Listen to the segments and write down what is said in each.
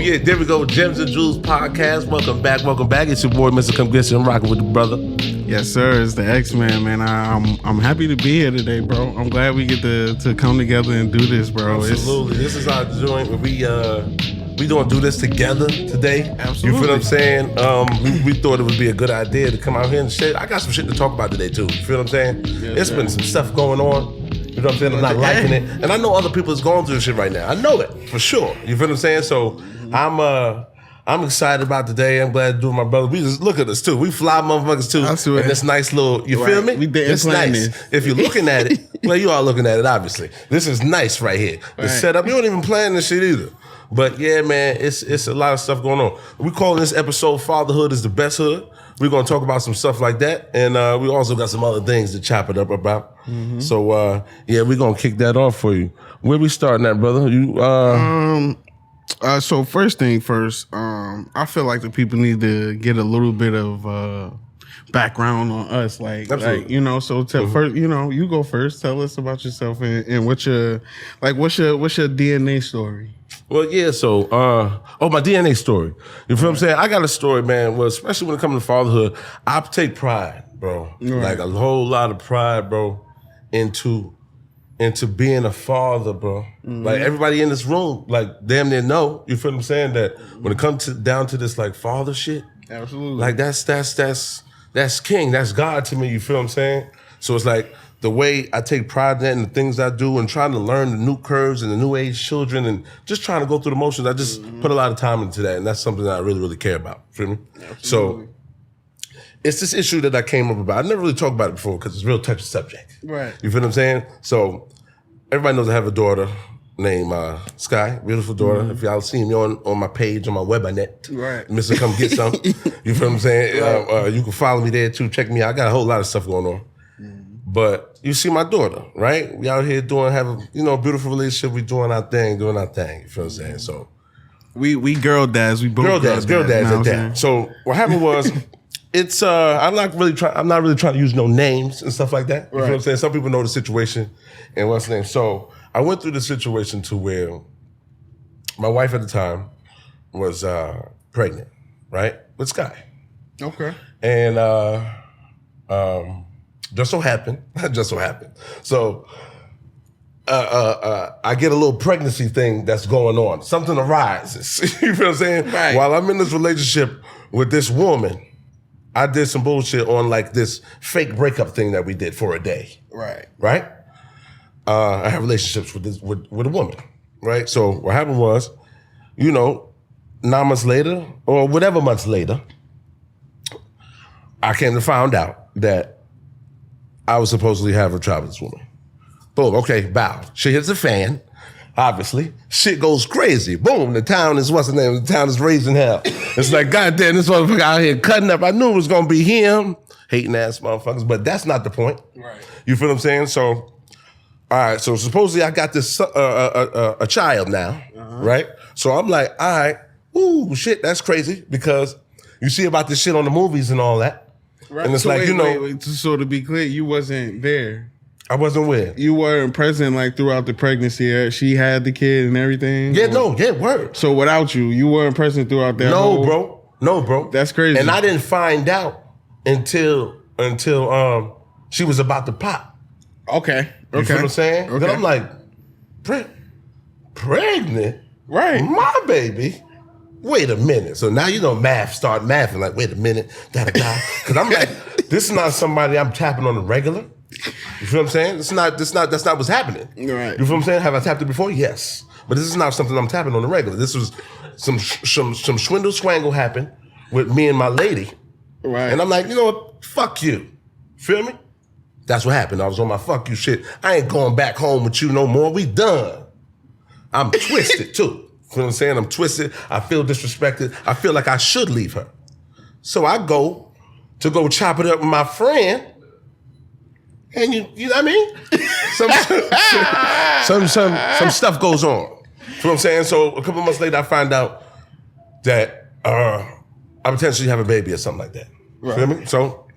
Yeah, there we go. Gems and Jewels podcast. Welcome back. It's your boy, Mr. Comegetsome. I'm rocking with the brother. Yes, sir. It's the X-Man, man. I'm happy to be here today, bro. I'm glad we get to come together and do this, bro. Absolutely. This is our joint where we gonna do this together today. Absolutely. You feel what I'm saying? We thought it would be a good idea to come out here and shit. I got some shit to talk about today too. You feel what I'm saying? It's been some stuff going on. You know what I'm saying? I'm not liking it. And I know other people is going through this shit right now. I know it for sure. You feel what I'm saying? So I'm excited about today. I'm glad to do with my brother. We just look at us too. We fly motherfuckers too. And this nice little, you feel me? It's nice. If you're looking at it, well, you are looking at it, obviously. This is nice right here. The setup, you don't even plan this shit either. But yeah, man, it's a lot of stuff going on. We calling this episode Fatherhood is the Best Hood. We're going to talk about some stuff like that. And we also got some other things to chop it up about. Mm-hmm. So, yeah, we're going to kick that off for you. Where we starting at, brother? So first thing first, I feel like the people need to get a little bit of background on us. Like you know, so first, you know, you go first. Tell us about yourself and what's your DNA story? Well, yeah, so, my DNA story. You feel what I'm saying? I got a story, man. Well, especially when it comes to fatherhood, I take pride, bro. Like a whole lot of pride, bro, into being a father, bro. Mm-hmm. Like everybody in this room, like damn near know, you feel what I'm saying? That when it comes down to this like father shit, absolutely. Like that's king, that's God to me, you feel what I'm saying? So it's like, the way I take pride in that and the things I do and trying to learn the new curves and the new age children and just trying to go through the motions, I just put a lot of time into that. And that's something that I really, really care about. Feel me? Absolutely. So it's this issue that I came up about. I never really talked about it before because it's a real touchy subject. Right. You feel what I'm saying? So everybody knows I have a daughter named Sky, beautiful daughter. Mm-hmm. If y'all see me on my page, on my webinet, right, Mr. Come Get Some. You feel what I'm saying? You can follow me there too. Check me out. I got a whole lot of stuff going on. But you see my daughter, right? We out here have a beautiful relationship. We doing our thing. You feel what I'm saying? So we girl dads. We both girl dads at that. So what happened was, it's I'm not really trying to use no names and stuff like that. You feel what I'm saying? Some people know the situation and what's the name. So I went through the situation to where my wife at the time was pregnant, right, with Sky. Okay. And just so happened. So I get a little pregnancy thing that's going on. Something arises. You feel what I'm saying? Right. While I'm in this relationship with this woman, I did some bullshit on like this fake breakup thing that we did for a day. Right? I have relationships with a woman. Right? So what happened was, 9 months later, or whatever months later, I came to find out that I was supposedly having a child with this woman. Boom, okay, bow. Shit hits the fan, obviously. Shit goes crazy. Boom, the town is, what's the name? The town is raising hell. It's like, goddamn, this motherfucker out here cutting up. I knew it was gonna be him, hating ass motherfuckers, but that's not the point. Right. You feel what I'm saying? So, all right, so supposedly I got this, a child now, right? So I'm like, all right, ooh, shit, that's crazy, because you see about this shit on the movies and all that. Right. And it's so like, wait, so to be clear, you wasn't there. I wasn't where? You weren't present like throughout the pregnancy. She had the kid and everything? Yeah, word. So without you weren't present throughout that No, bro. That's crazy. And I didn't find out until she was about to pop. Okay. You feel what I'm saying? Okay. Then I'm like, pregnant? Right. My baby? Wait a minute. So now start mathing. Like, wait a minute, that a guy? Because I'm like, this is not somebody I'm tapping on the regular. You feel what I'm saying? That's not what's happening. Right. You feel what I'm saying? Have I tapped it before? Yes. But this is not something I'm tapping on the regular. This was some swindle swangle happened with me and my lady. Right. And I'm like, you know what? Fuck you. Feel me? That's what happened. I was on my fuck you shit. I ain't going back home with you no more. We done. I'm twisted too. You know what I'm saying? I'm twisted. I feel disrespected. I feel like I should leave her. So I go chop it up with my friend. And you know what I mean? Some stuff goes on. You know what I'm saying? So a couple months later, I find out that I potentially have a baby or something like that. Right. Feel me? So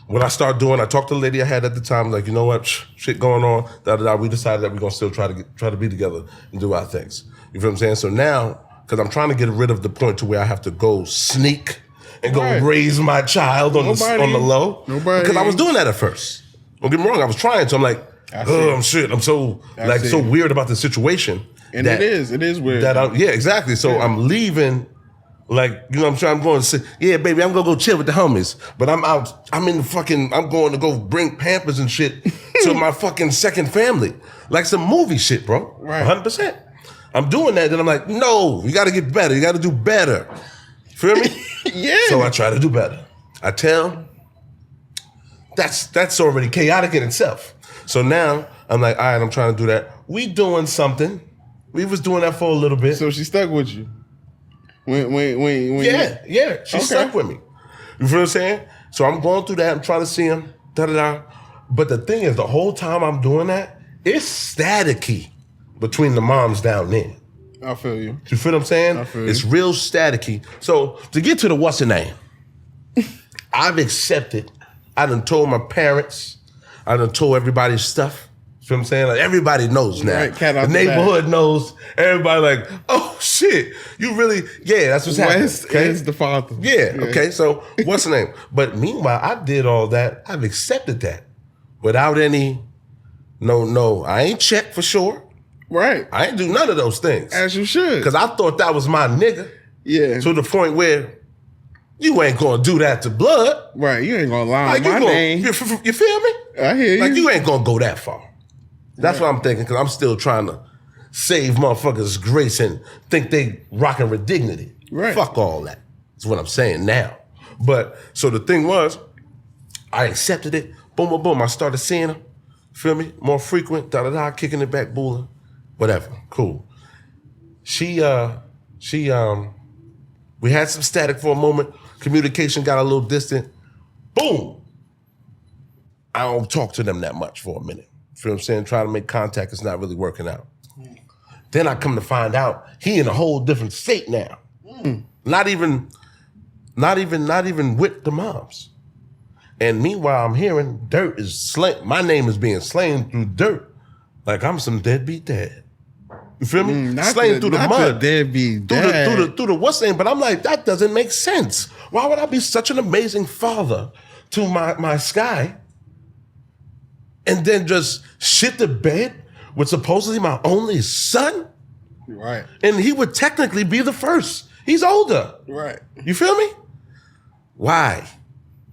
what I start doing, I talked to the lady I had at the time, like, you know what, shit going on, We decided that we're gonna still try to be together and do our things. You feel what I'm saying? So now because I'm trying to get rid of the point to where I have to go sneak and go raise my child on the low. Because I was doing that at first. Don't get me wrong, I was trying to. I'm like, I'm shit. I'm so so weird about the situation. And it is weird. Yeah, exactly. So I'm leaving. Like, you know what I'm saying? I'm going to say, yeah, baby, I'm going to go chill with the homies. But I'm out, I'm going to go bring Pampers and shit to my fucking second family. Like some movie shit, bro. Right. 100%. I'm doing that, and I'm like, no, you got to get better. You got to do better. Feel me? Yeah. So I try to do better. I tell, that's already chaotic in itself. So now, I'm like, all right, I'm trying to do that. We doing something. We was doing that for a little bit. So she stuck with you? When Yeah, she stuck with me. You feel what I'm saying? So I'm going through that. I'm trying to see him. But the thing is, the whole time I'm doing that, it's staticky between the moms down there. I feel you. You feel what I'm saying? I feel you. It's real staticky. So to get to the what's the name, I've accepted. I done told my parents. I done told everybody's stuff. You feel what I'm saying? Like everybody knows now. Right, the neighborhood knows. Everybody like, oh shit, you really? Yeah, that's what's happening. Wes is the father. Yeah. Okay. So what's the name? But meanwhile, I did all that. I've accepted that without any. No. I ain't checked for sure. Right. I ain't do none of those things. As you should. Because I thought that was my nigga. Yeah. To the point where you ain't gonna do that to blood. Right. You ain't gonna lie on my name. You feel me? I hear you. Like you ain't gonna go that far. That's what I'm thinking, because I'm still trying to save motherfuckers' grace and think they rocking with dignity. Right. Fuck all that. That's what I'm saying now. But, so the thing was, I accepted it. Boom, boom, boom. I started seeing her. Feel me? More frequent. Da-da-da. Kicking it back, booling. Whatever. Cool. We had some static for a moment. Communication got a little distant. Boom. I don't talk to them that much for a minute. Feel what I'm saying? Trying to make contact is not really working out. Then I come to find out he in a whole different state now. Not even with the moms. And meanwhile, I'm hearing dirt is slain. My name is being slain through dirt. Like I'm some deadbeat dad. You feel me? Slain through the mud. Deadbeat dad. Through the what's name? But I'm like, that doesn't make sense. Why would I be such an amazing father to my Sky and then just shit the bed with supposedly my only son? Right. And he would technically be the first. He's older. Right. You feel me? Why?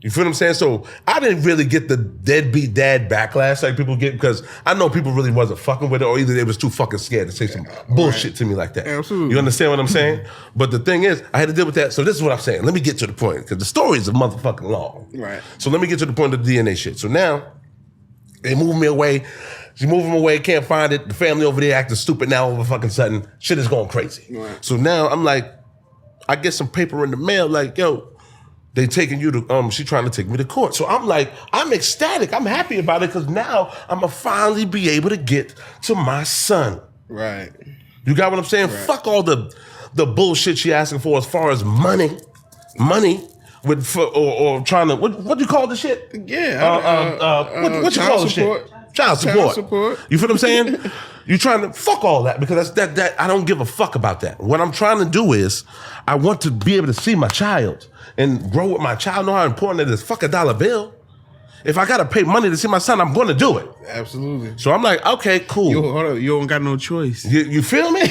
You feel what I'm saying? So I didn't really get the deadbeat dad backlash like people get, because I know people really wasn't fucking with it, or either they was too fucking scared to say some bullshit to me like that. Absolutely. You understand what I'm saying? But the thing is, I had to deal with that. So this is what I'm saying. Let me get to the point, because the story is a motherfucking long. Right. So let me get to the point of the DNA shit. So now they move me away. She moved him away, can't find it. The family over there acting stupid now all of a fucking sudden. Shit is going crazy. Right. So now I'm like, I get some paper in the mail like, yo, they taking you to, she trying to take me to court. So I'm like, I'm ecstatic. I'm happy about it, because now I'm going to finally be able to get to my son. Right. You got what I'm saying? Right. Fuck all the bullshit she asking for as far as money with or trying to, what do you call the shit? Yeah. What you call the shit? Child support. You feel what I'm saying? You trying to fuck all that, because that I don't give a fuck about that. What I'm trying to do is I want to be able to see my child and grow with my child, know how important it is. Fuck $1 bill. If I gotta pay money to see my son, I'm gonna do it. Absolutely. So I'm like, okay, cool. Hold up, you don't got no choice. You feel me?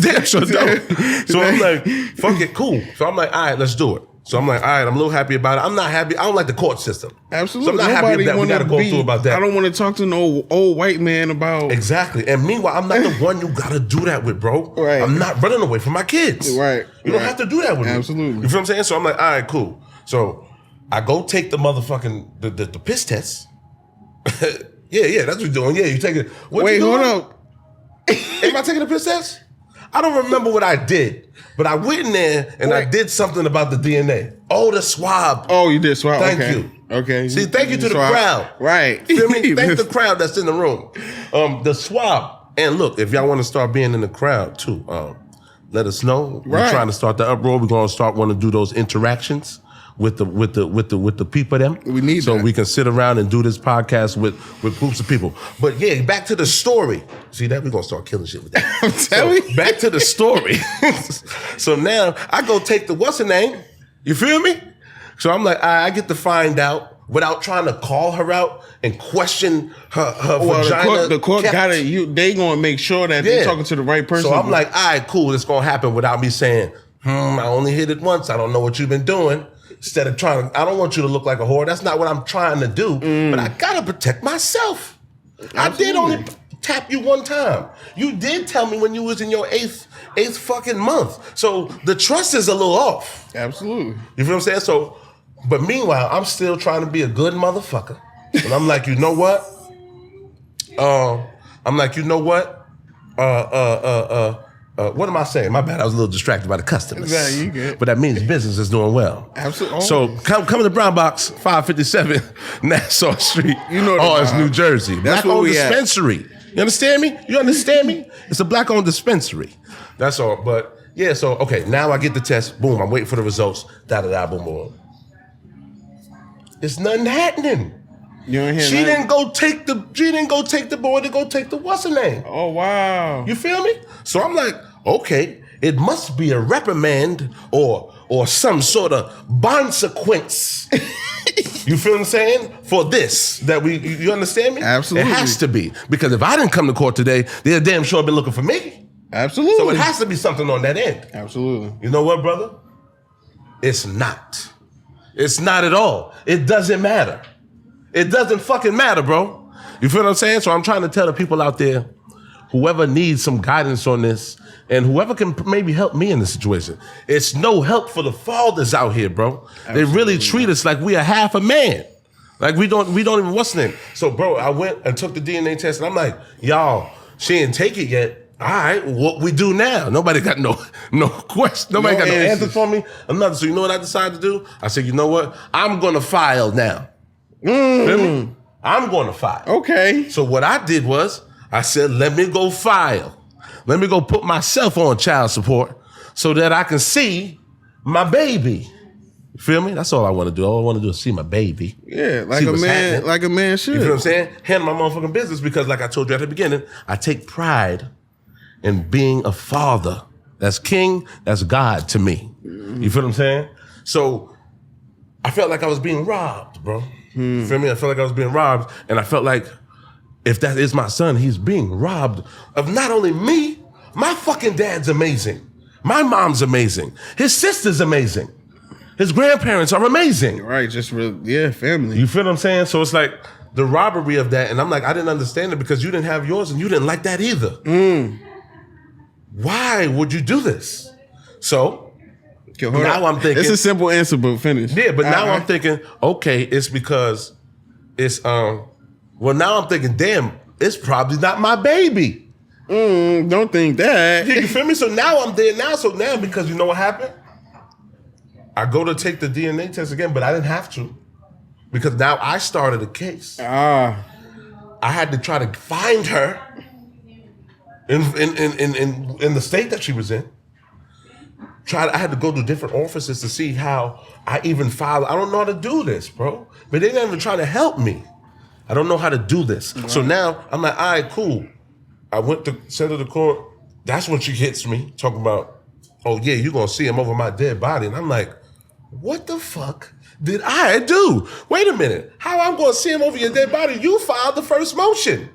Damn sure don't. So I'm like, fuck it, cool. So I'm like, all right, let's do it. So I'm like, all right, I'm a little happy about it. I'm not happy. I don't like the court system. Absolutely. So I'm not happy that we got to go through about that. I don't want to talk to no old white man about... Exactly. And meanwhile, I'm not the one you got to do that with, bro. Right. I'm not running away from my kids. Right. You don't have to do that with me. Absolutely. You feel what I'm saying? So I'm like, all right, cool. So I go take the motherfucking, the piss test. yeah, that's what you're doing. Yeah, you take it. Wait, hold up. Am I taking the piss test? I don't remember what I did, but I went in there and I did something about the DNA. Oh, the swab. Oh, you did swab. Thank okay. you. Okay. See, thank you to the crowd. Right. Feel me? Thank the crowd that's in the room. The swab. And look, if y'all want to start being in the crowd too, let us know. We're trying to start the uproar. We're going to want to do those interactions with the people them. We need so that. we can sit around and do this podcast with groups of people. But yeah, back to the story. See that? We're gonna start killing shit with that. I'm telling you. Back to the story. So now I go take the what's her name? You feel me? So I'm like, I get to find out without trying to call her out and question her vagina. The court got it. They gonna make sure that they're talking to the right person. So I'm like, all right, cool. It's gonna happen without me saying, I only hit it once. I don't know what you've been doing. Instead of I don't want you to look like a whore. That's not what I'm trying to do. But I gotta protect myself. Absolutely. I did only tap you one time. You did tell me when you was in your eighth fucking month. So the trust is a little off. Absolutely. You feel what I'm saying? So, but meanwhile, I'm still trying to be a good motherfucker. And I'm like, you know what? What am I saying? My bad. I was a little distracted by the customers. Yeah, you good. But that means business is doing well. Absolutely. So come to the Brown Box, 557 Nassau Street. You know it's New Jersey. That's Black-owned where we dispensary. You understand me? It's a black-owned dispensary. That's all. But yeah, so okay, now I get the test. Boom, I'm waiting for the results. Boom, boom. It's nothing happening. You don't hear She nothing? didn't go take the boy to go take the what's her name. Oh wow. You feel me? So I'm like, okay, it must be a reprimand or some sort of consequence. You feel what I'm saying? For this, you understand me? Absolutely. It has to be. Because if I didn't come to court today, they're damn sure been looking for me. Absolutely. So it has to be something on that end. Absolutely. You know what, brother? It's not. It's not at all. It doesn't matter. It doesn't fucking matter, bro. You feel what I'm saying? So I'm trying to tell the people out there, whoever needs some guidance on this, and whoever can maybe help me in this situation, it's no help for the fathers out here, bro. Absolutely. They really treat us like we are half a man. Like we don't even, what's the name? So, bro, I went and took the DNA test, and I'm like, y'all, she didn't take it yet. All right, what we do now? Nobody got no question. Nobody got no answer for me. Another. So you know what I decided to do? I said, you know what? I'm going to file now. Feel me? I'm going to file. Okay. So what I did was, I said, let me go file. Let me go put myself on child support so that I can see my baby. You feel me? That's all I want to do. All I want to do is see my baby. Yeah, like a man, happening. Like a man should. You feel what I'm saying? Handle my motherfucking business because, like I told you at the beginning, I take pride in being a father. That's king. That's God to me. You feel what I'm saying? So I felt like I was being robbed, bro. You feel me? I felt like I was being robbed, and I felt like if that is my son, he's being robbed of not only me, my fucking dad's amazing. My mom's amazing. His sister's amazing. His grandparents are amazing. Right, just family. You feel what I'm saying? So it's like the robbery of that, and I'm like, I didn't understand it because you didn't have yours and you didn't like that either. Why would you do this? So now I'm thinking it's a simple answer, but finish. Yeah, but now I'm thinking, okay, it's because it's well, now I'm thinking, damn, it's probably not my baby. Don't think that. You feel me? So now I'm there now. So now, because you know what happened? I go to take the DNA test again, but I didn't have to. Because now I started a case. I had to try to find her in the state that she was in. I had to go to different offices to see how I even filed. I don't know how to do this, bro. But they didn't even try to help me. I don't know how to do this. Right. So now I'm like, all right, cool. I went to send her to court. That's when she hits me, talking about, oh yeah, you're gonna see him over my dead body. And I'm like, what the fuck did I do? Wait a minute. How I'm gonna see him over your dead body? You filed the first motion.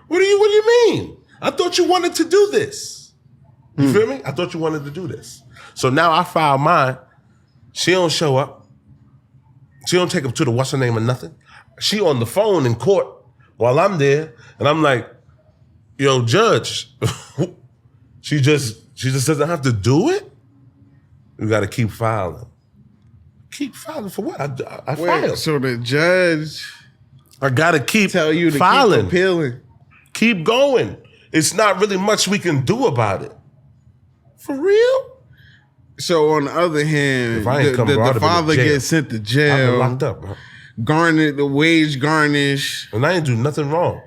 What do you mean? I thought you wanted to do this. You feel me? I thought you wanted to do this. So now I filed mine. She don't show up. She don't take up to the what's her name or nothing. She on the phone in court while I'm there, and I'm like, yo, judge, she just doesn't have to do it? We got to keep filing. Keep filing for what? I filed. So the judge, I got to keep tell you to filing. Keep appealing. Keep going. It's not really much we can do about it. For real? So on the other hand, the father gets sent to jail. I've been locked up, bro. The wage garnish. And I didn't do nothing wrong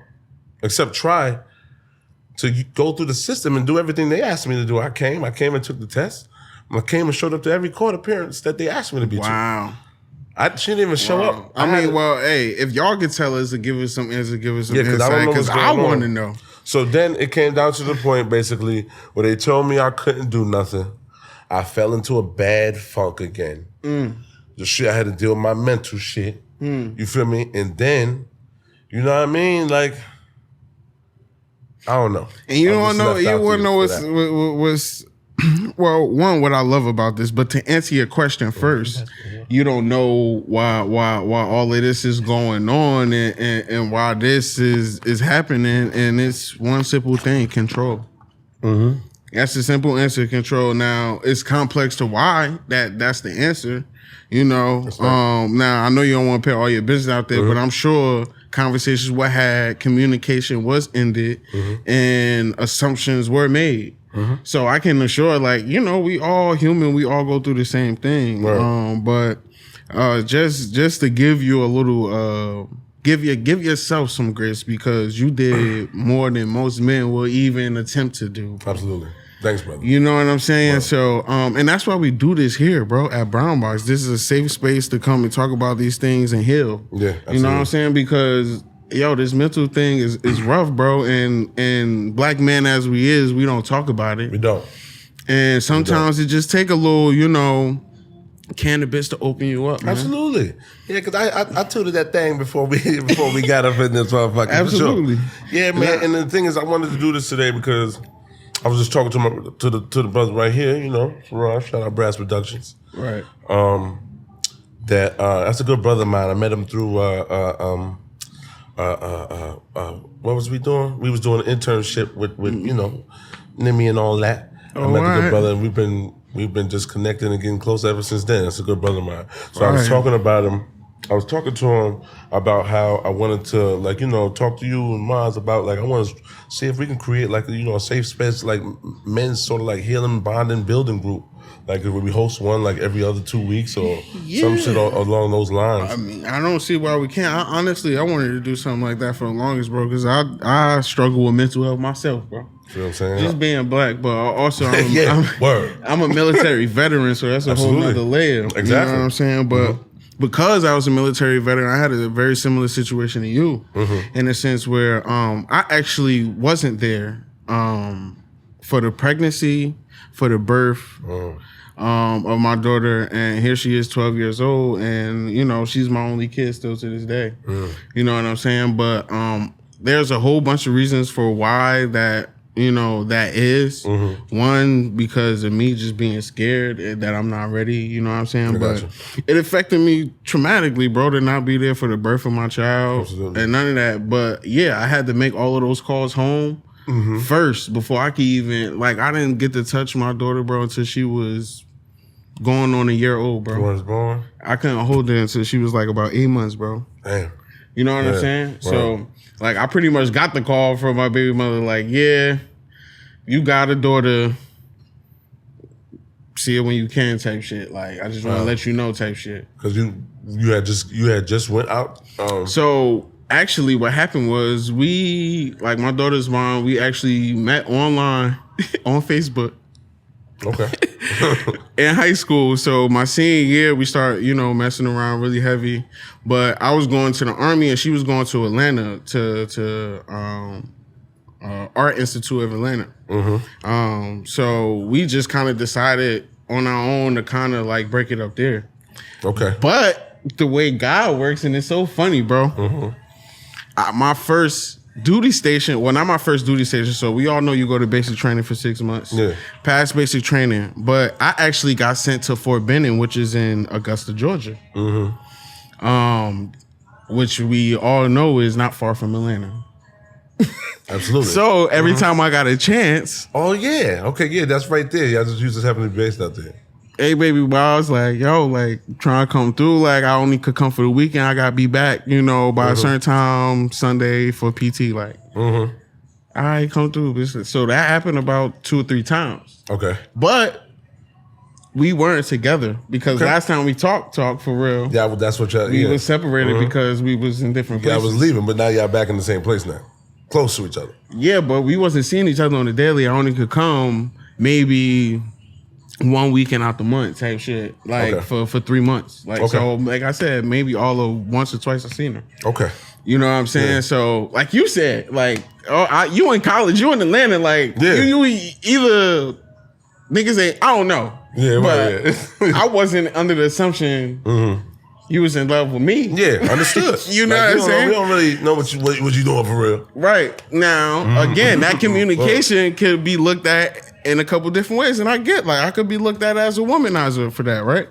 except try to go through the system and do everything they asked me to do. I came and took the test. I came and showed up to every court appearance that they asked me to be to. Wow. She didn't even show up. Hey, if y'all could tell us and give us some answer, give us some insight, because I want to know. So then it came down to the point, basically, where they told me I couldn't do nothing. I fell into a bad funk again. The shit, I had to deal with my mental shit. You feel me? And then, you know what I mean? Like, I don't know. And you want to know what's well, one, what I love about this, but to answer your question first, you don't know why all of this is going on and why this is happening, and it's one simple thing: control. That's the simple answer: control. Now it's complex to why that's the answer. You know, right. Now I know you don't want to put all your business out there, but I'm sure conversations were had, communication was ended, and assumptions were made. So I can assure, like, you know, we all human, we all go through the same thing. Right. But just to give you a little, give yourself some grace, because you did more than most men will even attempt to do. Absolutely. Thanks, brother. You know what I'm saying? Right. So, and that's why we do this here, bro, at Brown Box. This is a safe space to come and talk about these things and heal. Yeah, absolutely. You know what I'm saying? Because, yo, this mental thing is rough, bro. And black men as we is, we don't talk about it. We don't. And sometimes it just take a little, you know, cannabis to open you up, man. Absolutely. Yeah, because I tutored that thing before we got up in this motherfucker. Absolutely. Sure. Yeah, man. And the thing is, I wanted to do this today because I was just talking to the brother right here, you know, Farah, shout out Brass Productions. Right. That's a good brother of mine. I met him through what was we doing? We was doing an internship with you know, Nimi and all that. I met a good brother, and we've been just connecting and getting close ever since then. That's a good brother of mine. So I was talking about him. I was talking to him about how I wanted to, like, you know, talk to you and Maz about, like, I want to see if we can create, like, you know, a safe space, like men's sort of like healing, bonding, building group. Like, if we host one like every other 2 weeks or some shit along those lines. I mean, I don't see why we can't. Honestly, I wanted to do something like that for the longest, bro, because I struggle with mental health myself, bro. You know what I'm saying? Just being black, but also I'm a military veteran, so that's a whole other layer. Exactly. You know what I'm saying? But because I was a military veteran, I had a very similar situation to you, in a sense where I actually wasn't there for the pregnancy, for the birth of my daughter, and here she is, 12 years old, and you know, she's my only kid still to this day. You know what I'm saying? But there's a whole bunch of reasons for why that, you know, that is. One, because of me just being scared that I'm not ready, you know what I'm saying? But it affected me traumatically, bro, to not be there for the birth of my child. And none of that. But yeah, I had to make all of those calls home first before I could even, like, I didn't get to touch my daughter, bro, until she was going on a year old, bro. Was born? I couldn't hold her until she was like about 8 months, bro. Damn. You know what I'm saying? Right. So, like, I pretty much got the call from my baby mother, like, yeah, you got a daughter, see it when you can type shit. Like, I just want to let you know type shit. Because you had just went out? So, actually, what happened was like my daughter's mom, we actually met online on Facebook. Okay. In high school. So my senior year, we started, you know, messing around really heavy. But I was going to the Army and she was going to Atlanta to Art Institute of Atlanta. So we just kind of decided on our own to kind of like break it up there. Okay. But the way God works, and it's so funny, bro. My first duty station, well, not my first duty station, so we all know you go to basic training for 6 months. Yeah. Past basic training. But I actually got sent to Fort Benning, which is in Augusta, Georgia. Which we all know is not far from Atlanta. Absolutely. So every time I got a chance. Oh, yeah. Okay, yeah, that's right there. You just happen to be based out there. Hey, baby, well, I was like, yo, like, trying to come through. Like, I only could come for the weekend. I got to be back, you know, by a certain time Sunday for PT. Like, all right, come through. So that happened about 2 or 3 times. Okay. But we weren't together because last time we talked for real. Yeah, well, that's what y'all. We were separated because we was in different places. Yeah, I was leaving, but now y'all back in the same place now, close to each other. Yeah, but we wasn't seeing each other on the daily. I only could come maybe 1 weekend out the month type shit, like for 3 months. Like so, like I said, maybe all of once or twice I've seen her. Okay. You know what I'm saying? Yeah. So, like you said, like you in college, you in Atlanta, like you either niggas ain't. I don't know. Yeah, but I wasn't under the assumption you was in love with me. Yeah, understood. You know what I'm saying? We don't really know what you doing for real. Right now, again, that communication could be looked at in a couple different ways, and I get like I could be looked at as a womanizer for that, right?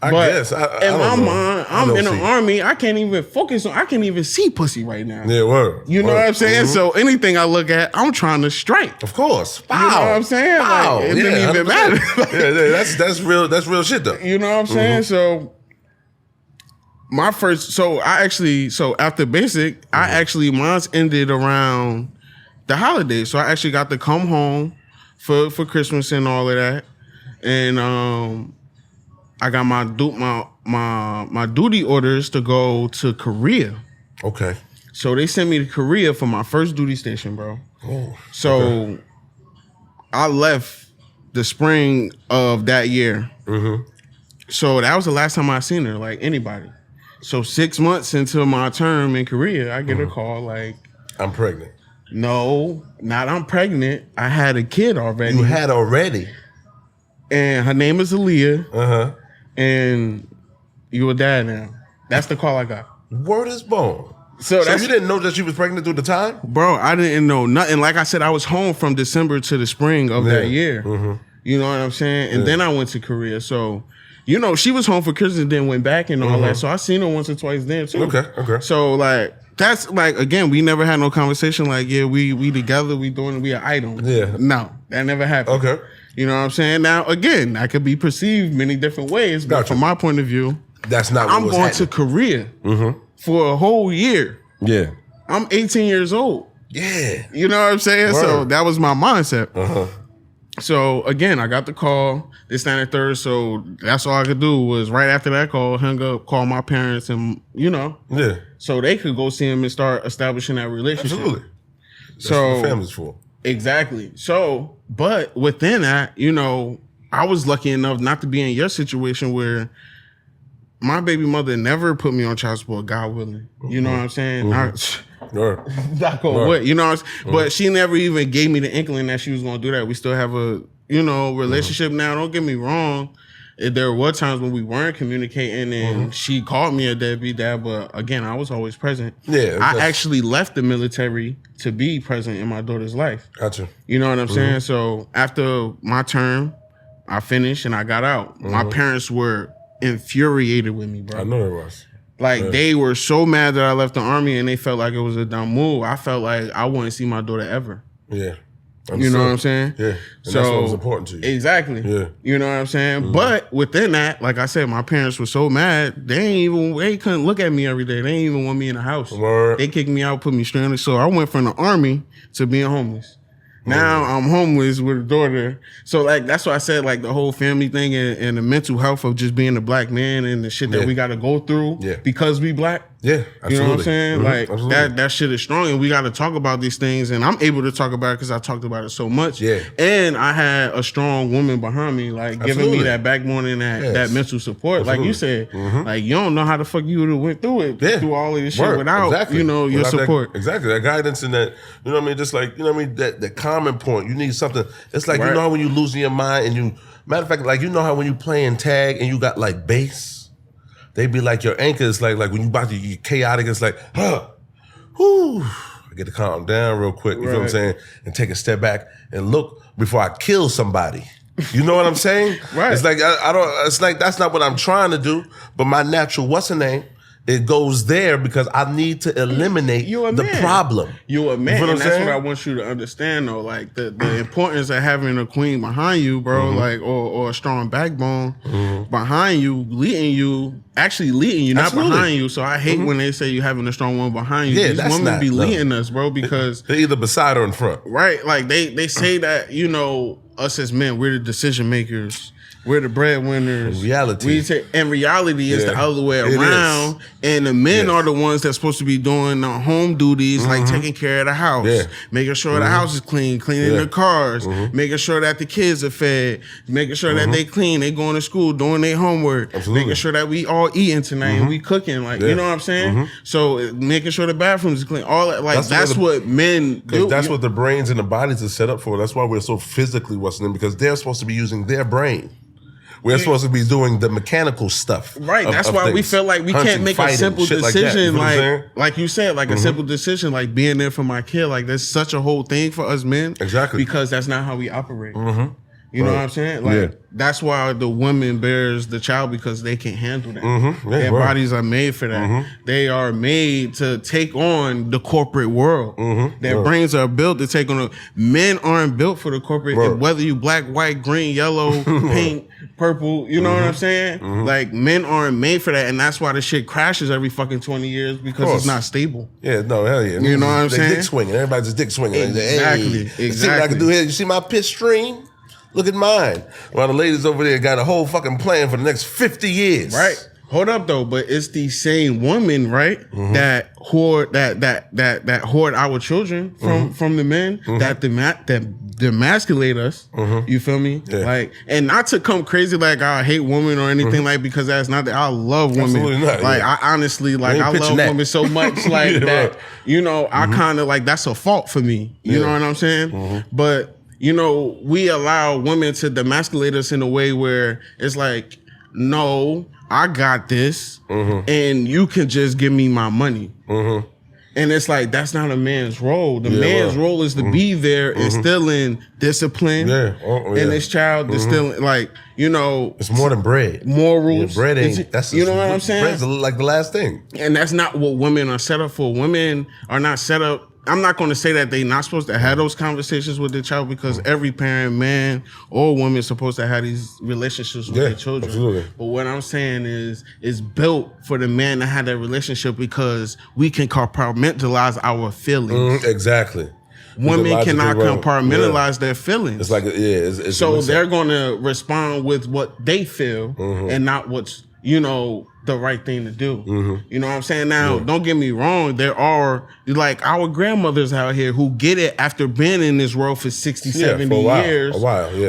I guess. In my mind, I'm in the army. I can't even focus on. I can't even see pussy right now. Yeah, word. You know what I'm saying? So anything I look at, I'm trying to strike. Of course. Wow. You know what I'm saying? Wow. Like, it didn't even matter. That's real. That's real shit though. You know what I'm saying? So. My first, so after basic, I actually, mine's ended around the holidays. So I actually got to come home for Christmas and all of that. And I got my duty orders to go to Korea. Okay. So they sent me to Korea for my first duty station, bro. Oh. So I left the spring of that year. So that was the last time I seen her, like anybody. So 6 months into my term in Korea, I get a call like, I'm pregnant. No, not I'm pregnant. I had a kid already. You had already? And her name is Aaliyah. And you a dad now. That's the call I got. Word is bone. So you didn't know that she was pregnant through the time? Bro, I didn't know nothing. Like I said, I was home from December to the spring of that year. You know what I'm saying? And then I went to Korea. So... You know, she was home for Christmas and then went back and all that. So I seen her once or twice there too. Okay. So like that's like again, we never had no conversation like, yeah, we together, we an item. Yeah. No, that never happened. Okay. You know what I'm saying? Now again, that could be perceived many different ways, but from my point of view, that's not what I'm going to Korea for a whole year. Yeah. I'm 18 years old. Yeah. You know what I'm saying? Word. So that was my mindset. So again, I got the call, this, that, and third. So that's all I could do was right after that call, hang up, call my parents, and so they could go see him and start establishing that relationship. Absolutely. That's what the family's for. Exactly. So, but within that, I was lucky enough not to be in your situation where my baby mother never put me on child support, God willing. You know what I'm saying? Not gonna what, you know what I'm saying? But she never even gave me the inkling that she was gonna do that. We still have a, relationship now. Don't get me wrong. There were times when we weren't communicating and she called me a deadbeat dad, but again, I was always present. Yeah. I actually left the military to be present in my daughter's life. Gotcha. You know what I'm saying? So after my term, I finished and I got out. My parents were infuriated with me, bro. I know it was. Like, they were so mad that I left the army and they felt like it was a dumb move. I felt like I wouldn't see my daughter ever. Yeah. You know what I'm saying? Yeah. And so, that's what was important to you. Exactly. Yeah. You know what I'm saying? But within that, like I said, my parents were so mad, they couldn't look at me every day. They didn't even want me in the house. Word. They kicked me out, put me stranded. So I went from the army to being homeless. Now I'm homeless with a daughter. So like that's why I said like the whole family thing and the mental health of just being a black man and the shit that we gotta go through because we black. Yeah, absolutely. You know what I'm saying? Like that shit is strong and we gotta talk about these things and I'm able to talk about it because I talked about it so much. Yeah. And I had a strong woman behind me, like giving me that backbone and that mental support. Like you said, like you don't know how the fuck you would have went through it through all of this shit without your support. That guidance and that, you know what I mean? Just like, you know what I mean? That common point. You need something. It's like, you know how when you losing your mind and you, matter of fact, like you know how when you playing tag and you got like bass, they be like your anchor is like when you about to get chaotic, it's like, whew, I get to calm down real quick, you feel what I'm saying? And take a step back and look before I kill somebody. You know what I'm saying? It's like, it's like, that's not what I'm trying to do, but my natural, what's the name? It goes there because I need to eliminate the problem. You a man, and that's what I want you to understand, though. Like the importance of having a queen behind you, bro. Like or a strong backbone behind you, leading you, not behind you. So I hate when they say you having a strong one behind you. These women be leading us, bro, because they're either beside or in front. Right? Like they say that us as men, we're the decision makers. We're the breadwinners. Reality. And reality is the other way around. And the men are the ones that's supposed to be doing the home duties, like taking care of the house, making sure the house is clean, cleaning the cars, making sure that the kids are fed, making sure that they clean, they going to school, doing their homework, making sure that we all eating tonight and we cooking, like you know what I'm saying? So making sure the bathrooms is clean, all that, like that's what men do. That's what the brains and the bodies are set up for. That's why we're so physically Western, because they're supposed to be using their brain. We're supposed to be doing the mechanical stuff. Right. That's why we feel like we can't make a simple decision, like you said, like a simple decision, like being there for my kid. Like that's such a whole thing for us men. Exactly. Because that's not how we operate. You know what I'm saying? Like that's why the woman bears the child, because they can handle that. Their bodies are made for that. They are made to take on the corporate world. Their brains are built to take on men aren't built for the corporate, whether you black, white, green, yellow, pink, purple, you know what I'm saying? Like men aren't made for that, and that's why the shit crashes every fucking 20 years, because it's not stable. Yeah, no, hell yeah. You know what I'm saying? Dick swinging. Everybody's just dick swinging. Exactly. Hey, see what I can do here? You see my piss stream? Look at mine. While the ladies over there got a whole fucking plan for the next 50 years. Right. Hold up though, but it's the same woman, right? That hoard that hoard our children from the men that demasculate us. You feel me? Like, and not to come crazy like I hate women or anything like, because that's not that. I love women. Absolutely not, like I honestly like I love women so much like that. You know, I kind of like that's a fault for me. You know what I'm saying? But you know, we allow women to demasculate us in a way where it's like, no, I got this, and you can just give me my money. And it's like, that's not a man's role. The man's role is to be there, instilling discipline in his child, distilling, like, you know. It's more than bread. Morals. Bread ain't, that's you know what I'm saying? Bread's like the last thing. And that's not what women are set up for. Women are not set up. I'm not going to say that they're not supposed to have those conversations with their child, because every parent, man or woman, is supposed to have these relationships with their children. Absolutely. But what I'm saying is, it's built for the man to have that relationship, because we can compartmentalize our feelings. Exactly. Women cannot compartmentalize their feelings. It's like, it's so they're going to respond with what they feel and not what's, you know, the right thing to do. You know what I'm saying? Now, don't get me wrong. There are, like, our grandmothers out here who get it after being in this world for 60, 70 years.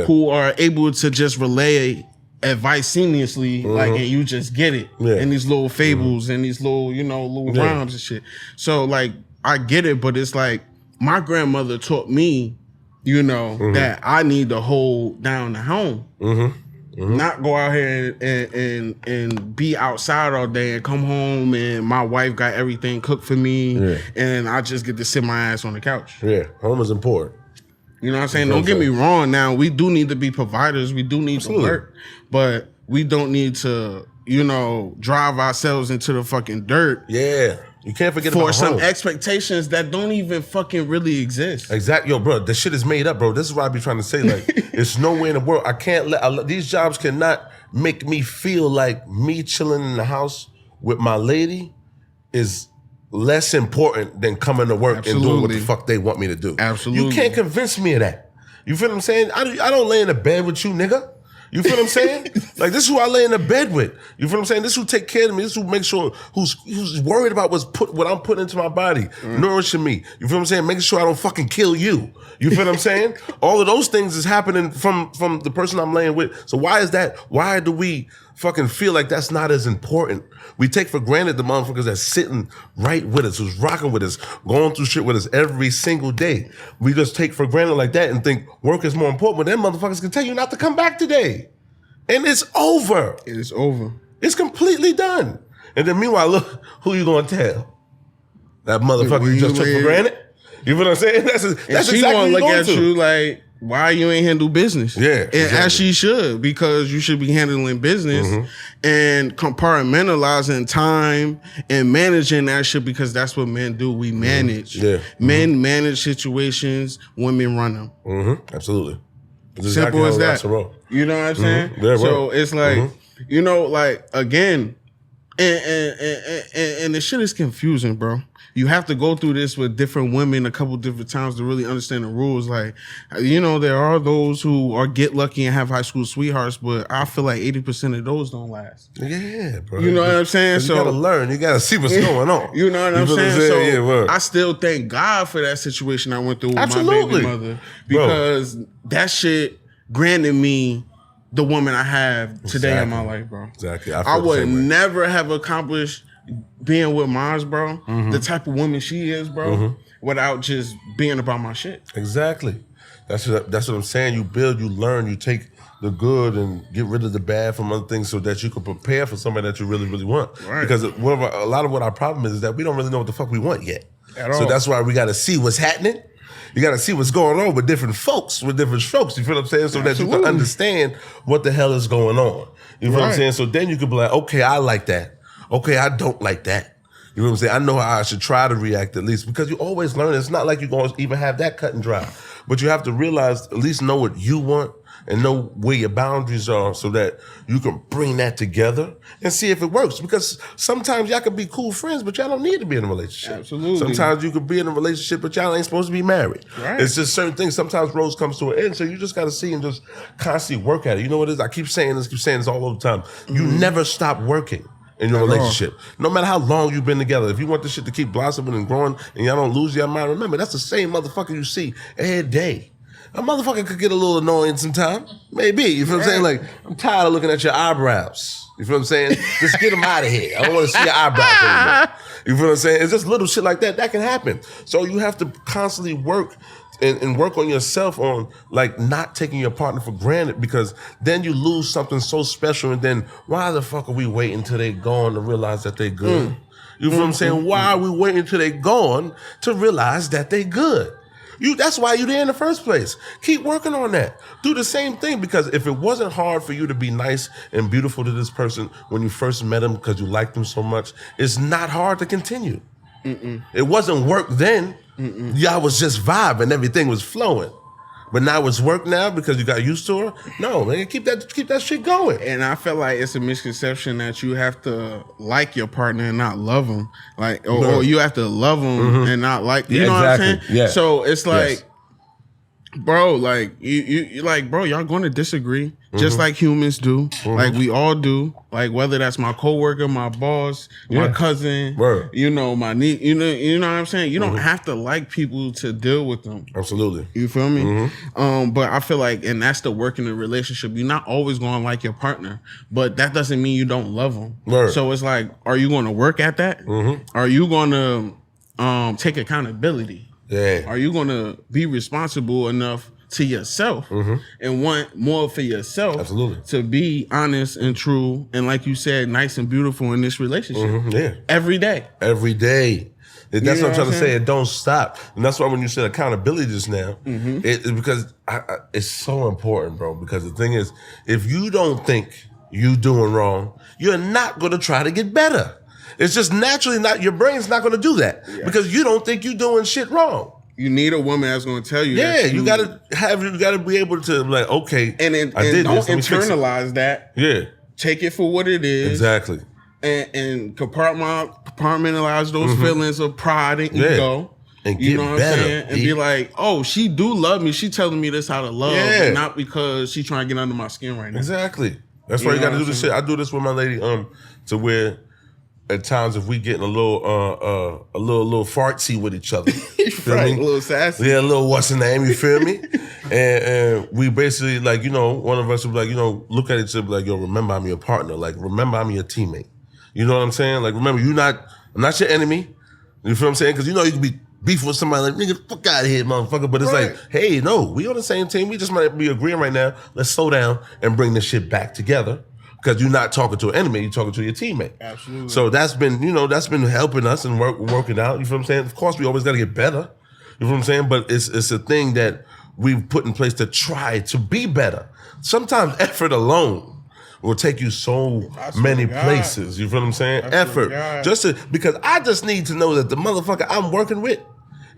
Who are able to just relay advice seamlessly, like, and you just get it. And these little fables and these little, you know, little rhymes and shit. So, like, I get it, but it's like, my grandmother taught me, you know, that I need to hold down the home. Not go out here and be outside all day and come home and my wife got everything cooked for me and I just get to sit my ass on the couch. Home is important. You know what I'm saying? Don't get me wrong. Now, we do need to be providers. We do need to work, but we don't need to, you know, drive ourselves into the fucking dirt. You can't forget for about some home. Expectations that don't even fucking really exist. Exactly, yo, bro. The shit is made up, bro. This is what I be trying to say. Like, it's no way in the world. I can't let these jobs cannot make me feel like me chilling in the house with my lady is less important than coming to work and doing what the fuck they want me to do. Absolutely, you can't convince me of that. You feel what I'm saying? I don't lay in the bed with you, nigga. You feel what I'm saying? Like, this is who I lay in the bed with. You feel what I'm saying? This is who take care of me. This is who make sure, who's worried about what I'm putting into my body, nourishing me. You feel what I'm saying? Making sure I don't fucking kill you. You feel what I'm saying? All of those things is happening from the person I'm laying with. So why is that? Why do we fucking feel like that's not as important? We take for granted the motherfuckers that's sitting right with us, who's rocking with us, going through shit with us every single day. We just take for granted like that and think work is more important, but them motherfuckers can tell you not to come back today. And it's over. It is over. It's completely done. And then meanwhile, look, who you gonna tell? That motherfucker you just took for granted? You know what I'm saying? That's exactly she what look at you like, why you ain't handle business? And as she should, because you should be handling business and compartmentalizing time and managing that shit, because that's what men do. We manage. Men manage situations, women run them. Absolutely. Simple as that. You know what I'm saying? So it's like, you know, like, again, And the shit is confusing, bro. You have to go through this with different women a couple different times to really understand the rules. Like, you know, there are those who are get lucky and have high school sweethearts, but I feel like 80% of those don't last. Yeah, bro. You know what I'm saying? So you gotta learn. You gotta see what's going on. You know what I'm saying? So yeah, I still thank God for that situation I went through with my baby mother, because that shit granted me the woman I have today in my life, bro. Exactly. I would never have accomplished being with Mars, bro, the type of woman she is, bro, without just being about my shit. Exactly. That's what I'm saying. You build, you learn, you take the good and get rid of the bad from other things so that you can prepare for somebody that you really, really want. Right. Because a lot of what our problem is that we don't really know what the fuck we want yet. So that's why we got to see what's happening. You got to see what's going on with different folks, with different strokes. You feel what I'm saying? So that you can understand what the hell is going on. You feel what I'm saying? So then you can be like, okay, I like that. Okay, I don't like that. You know what I'm saying? I know how I should try to react at least, because you always learn. It's not like you're going to even have that cut and dry. But you have to realize, at least know what you want and know where your boundaries are so that you can bring that together and see if it works. Because sometimes y'all can be cool friends, but y'all don't need to be in a relationship. Absolutely. Sometimes you could be in a relationship, but y'all ain't supposed to be married. Right. It's just certain things. Sometimes roads comes to an end, so you just got to see and just constantly work at it. You know what it is? I keep saying this all the time. You never stop working in your relationship. No matter how long you've been together. If you want this shit to keep blossoming and growing and y'all don't lose your mind, remember, that's the same motherfucker you see every day. A motherfucker could get a little annoying sometimes. Maybe. You feel what I'm saying? Like, I'm tired of looking at your eyebrows. You feel what I'm saying? Just get them out of here. I don't want to see your eyebrows anymore. You feel what I'm saying? It's just little shit like that. That can happen. So you have to constantly work and work on yourself on, like, not taking your partner for granted, because then you lose something so special, and then why the fuck are we waiting till they gone to realize that they good? You feel what I'm saying? Why are we waiting till they gone to realize that they good? That's why you're there in the first place. Keep working on that. Do the same thing, because if it wasn't hard for you to be nice and beautiful to this person when you first met him because you liked them so much, it's not hard to continue. It wasn't work then. Y'all was just vibing. Everything was flowing. But now it's work now because you got used to her? No, man, keep that shit going. And I feel like it's a misconception that you have to like your partner and not love them. Like, or you have to love them and not like, you know what I'm saying? Yeah. So it's like, bro, like, you like, bro, y'all going to disagree just like humans do. Like, we all do. Like, whether that's my coworker, my boss, my cousin, you know, my niece, you know what I'm saying? You don't have to like people to deal with them. Absolutely. You feel me? But I feel like, and that's the work in the relationship. You're not always going to like your partner, but that doesn't mean you don't love them. So it's like, are you going to work at that? Are you going to take accountability? Yeah. Are you going to be responsible enough to yourself and want more for yourself to be honest and true and, like you said, nice and beautiful in this relationship? Every day. That's what I'm trying to say. It don't stop. And that's why when you said accountability just now, it's because it's so important, bro. Because the thing is, if you don't think you doing wrong, you're not going to try to get better. It's just naturally not, your brain's not going to do that because you don't think you're doing shit wrong. You need a woman that's going to tell you. Yeah, you gotta be able to, like, okay, and don't internalize that. Yeah, take it for what it is. Exactly. And compartmentalize those feelings of pride and ego. And you know what I'm saying? And be like, oh, she do love me. She telling me this out of love, and not because she trying to get under my skin right now. Exactly. That's why you got to do this shit. I do this with my lady, to where at times if we getting a little fartsy with each other, right, a little sassy, a little what's the name, you feel me? and we basically, like, you know, one of us would be like, you know, look at each other like, yo, remember I'm your partner, like, remember I'm your teammate. You know what I'm saying? Like, remember, I'm not your enemy. You feel what I'm saying? Because you know you can be beef with somebody like, nigga, fuck out of here, motherfucker. But it's like, hey, no, we on the same team. We just might be agreeing right now. Let's slow down and bring this shit back together. Because you're not talking to an enemy, you're talking to your teammate. Absolutely. So that's been helping us and working out. You feel what I'm saying? Of course, we always got to get better. You feel what I'm saying? But it's a thing that we've put in place to try to be better. Sometimes effort alone will take you so many places. You feel what I'm saying? Effort. Because I just need to know that the motherfucker I'm working with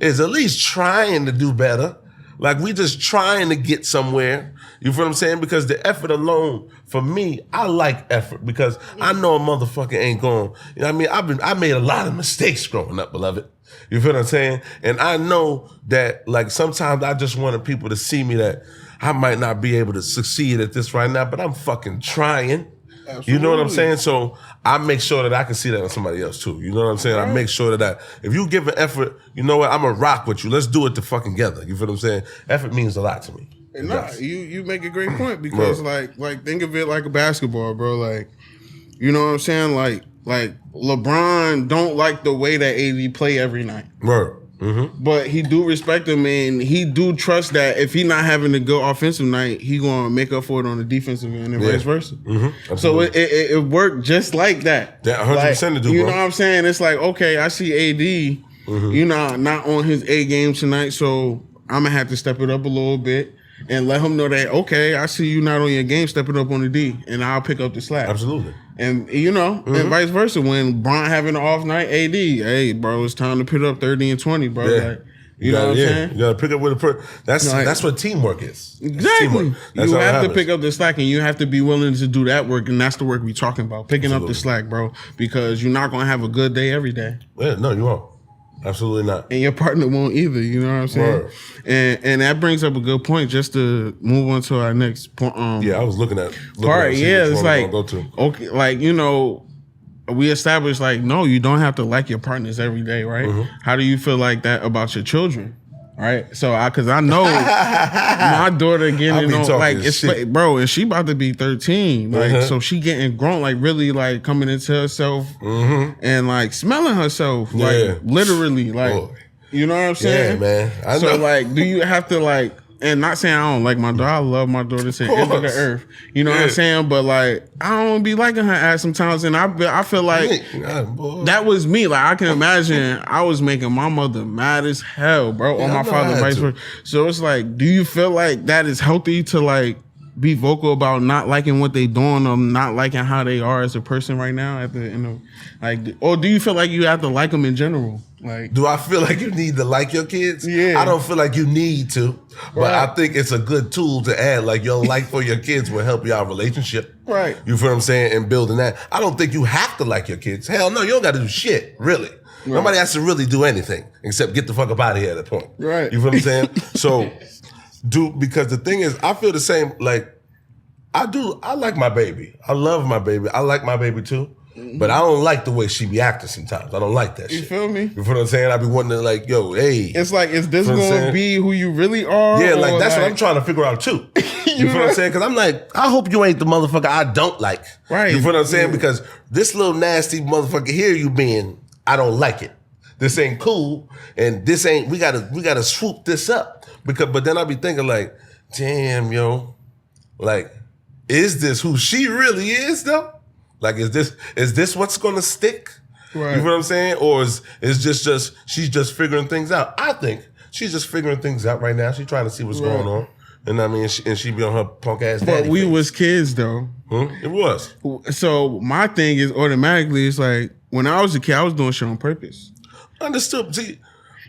is at least trying to do better. Like, we just trying to get somewhere. You feel what I'm saying? Because the effort alone for me, I like effort because I know a motherfucker ain't going. You know what I mean? I made a lot of mistakes growing up, beloved. You feel what I'm saying? And I know that like sometimes I just wanted people to see me that I might not be able to succeed at this right now, but I'm fucking trying. Absolutely. You know what I'm saying? So I make sure that I can see that in somebody else too. You know what I'm saying? Right. I make sure that if you give an effort, you know what? I'm gonna rock with you. Let's do it the fucking together. You feel what I'm saying? Effort means a lot to me. Nah, you make a great point because like think of it like a basketball, bro. Like, you know what I'm saying? Like LeBron don't like the way that AD play every night. Right. Mm-hmm. But he do respect him and he do trust that if he not having a good offensive night, he gonna make up for it on the defensive end and vice versa. Mm-hmm. So it worked just like that. That 100% to do, you bro. know what I'm saying? It's like, okay, I see AD, you know, not on his A game tonight, so I'm gonna have to step it up a little bit and let him know that, okay, I see you not on your game, step it up on the D, and I'll pick up the slack. Absolutely. And, you know, and vice versa. When Bron having an off night, AD, hey, bro, it's time to pick up 30 and 20, bro. Yeah. Like, you know what I'm saying? You got to pick up with that's what teamwork is. Exactly. You have to pick up the slack, and you have to be willing to do that work, and that's the work we're talking about, picking up the slack, bro, because you're not going to have a good day every day. Yeah, no, you won't. Absolutely not. And your partner won't either, you know what I'm saying? Word. And that brings up a good point just to move on to our next point. I was looking at part. Yeah, it's like, go to. Okay, like, you know, we established like, no, you don't have to like your partners every day, right? Mm-hmm. How do you feel like that about your children? Right, so because I know my daughter getting on like it's like, bro, and she about to be 13, like so she getting grown, like really like coming into herself and like smelling herself, like literally, like you know what I'm saying? Yeah, man. I know. So like, do you have to like? And not saying I don't like my daughter. I love my daughter to end of the earth. You know what I'm saying? But like, I don't be liking her ass sometimes. And I feel like that was me. Like, I can imagine I was making my mother mad as hell, bro, on my father, vice versa. So it's like, do you feel like that is healthy to like be vocal about not liking what they doing or not liking how they are as a person right now at the end of, like, or do you feel like you have to like them in general? Like, do I feel like you need to like your kids? Yeah. I don't feel like you need to, but I think it's a good tool to add. Like, your like for your kids will help your relationship. Right. You feel what I'm saying? And building that. I don't think you have to like your kids. Hell no, you don't got to do shit, really. Right. Nobody has to really do anything except get the fuck up out of here at that point. Right. You feel what I'm saying? So, because the thing is, I feel the same, like, I like my baby. I love my baby. I like my baby too. But I don't like the way she be acting sometimes. I don't like that shit. You feel me? You feel what I'm saying? I be wondering like, yo, hey. It's like, is this going to be who you really are? Yeah, like that's what I'm trying to figure out too. You feel what I'm saying? Because I'm like, I hope you ain't the motherfucker I don't like. Right. You feel what I'm saying? Because this little nasty motherfucker here you being, I don't like it. This ain't cool. And this ain't, we gotta swoop this up. But then I be thinking like, damn, yo, like, is this who she really is though? Like, is this what's gonna stick? Right. You know what I'm saying? Or is just she's just figuring things out? I think she's just figuring things out right now. She's trying to see what's going on. And I mean, she be on her punk ass daddy. But we was kids though. It was. So my thing is automatically, it's like when I was a kid, I was doing shit on purpose. Understood. See,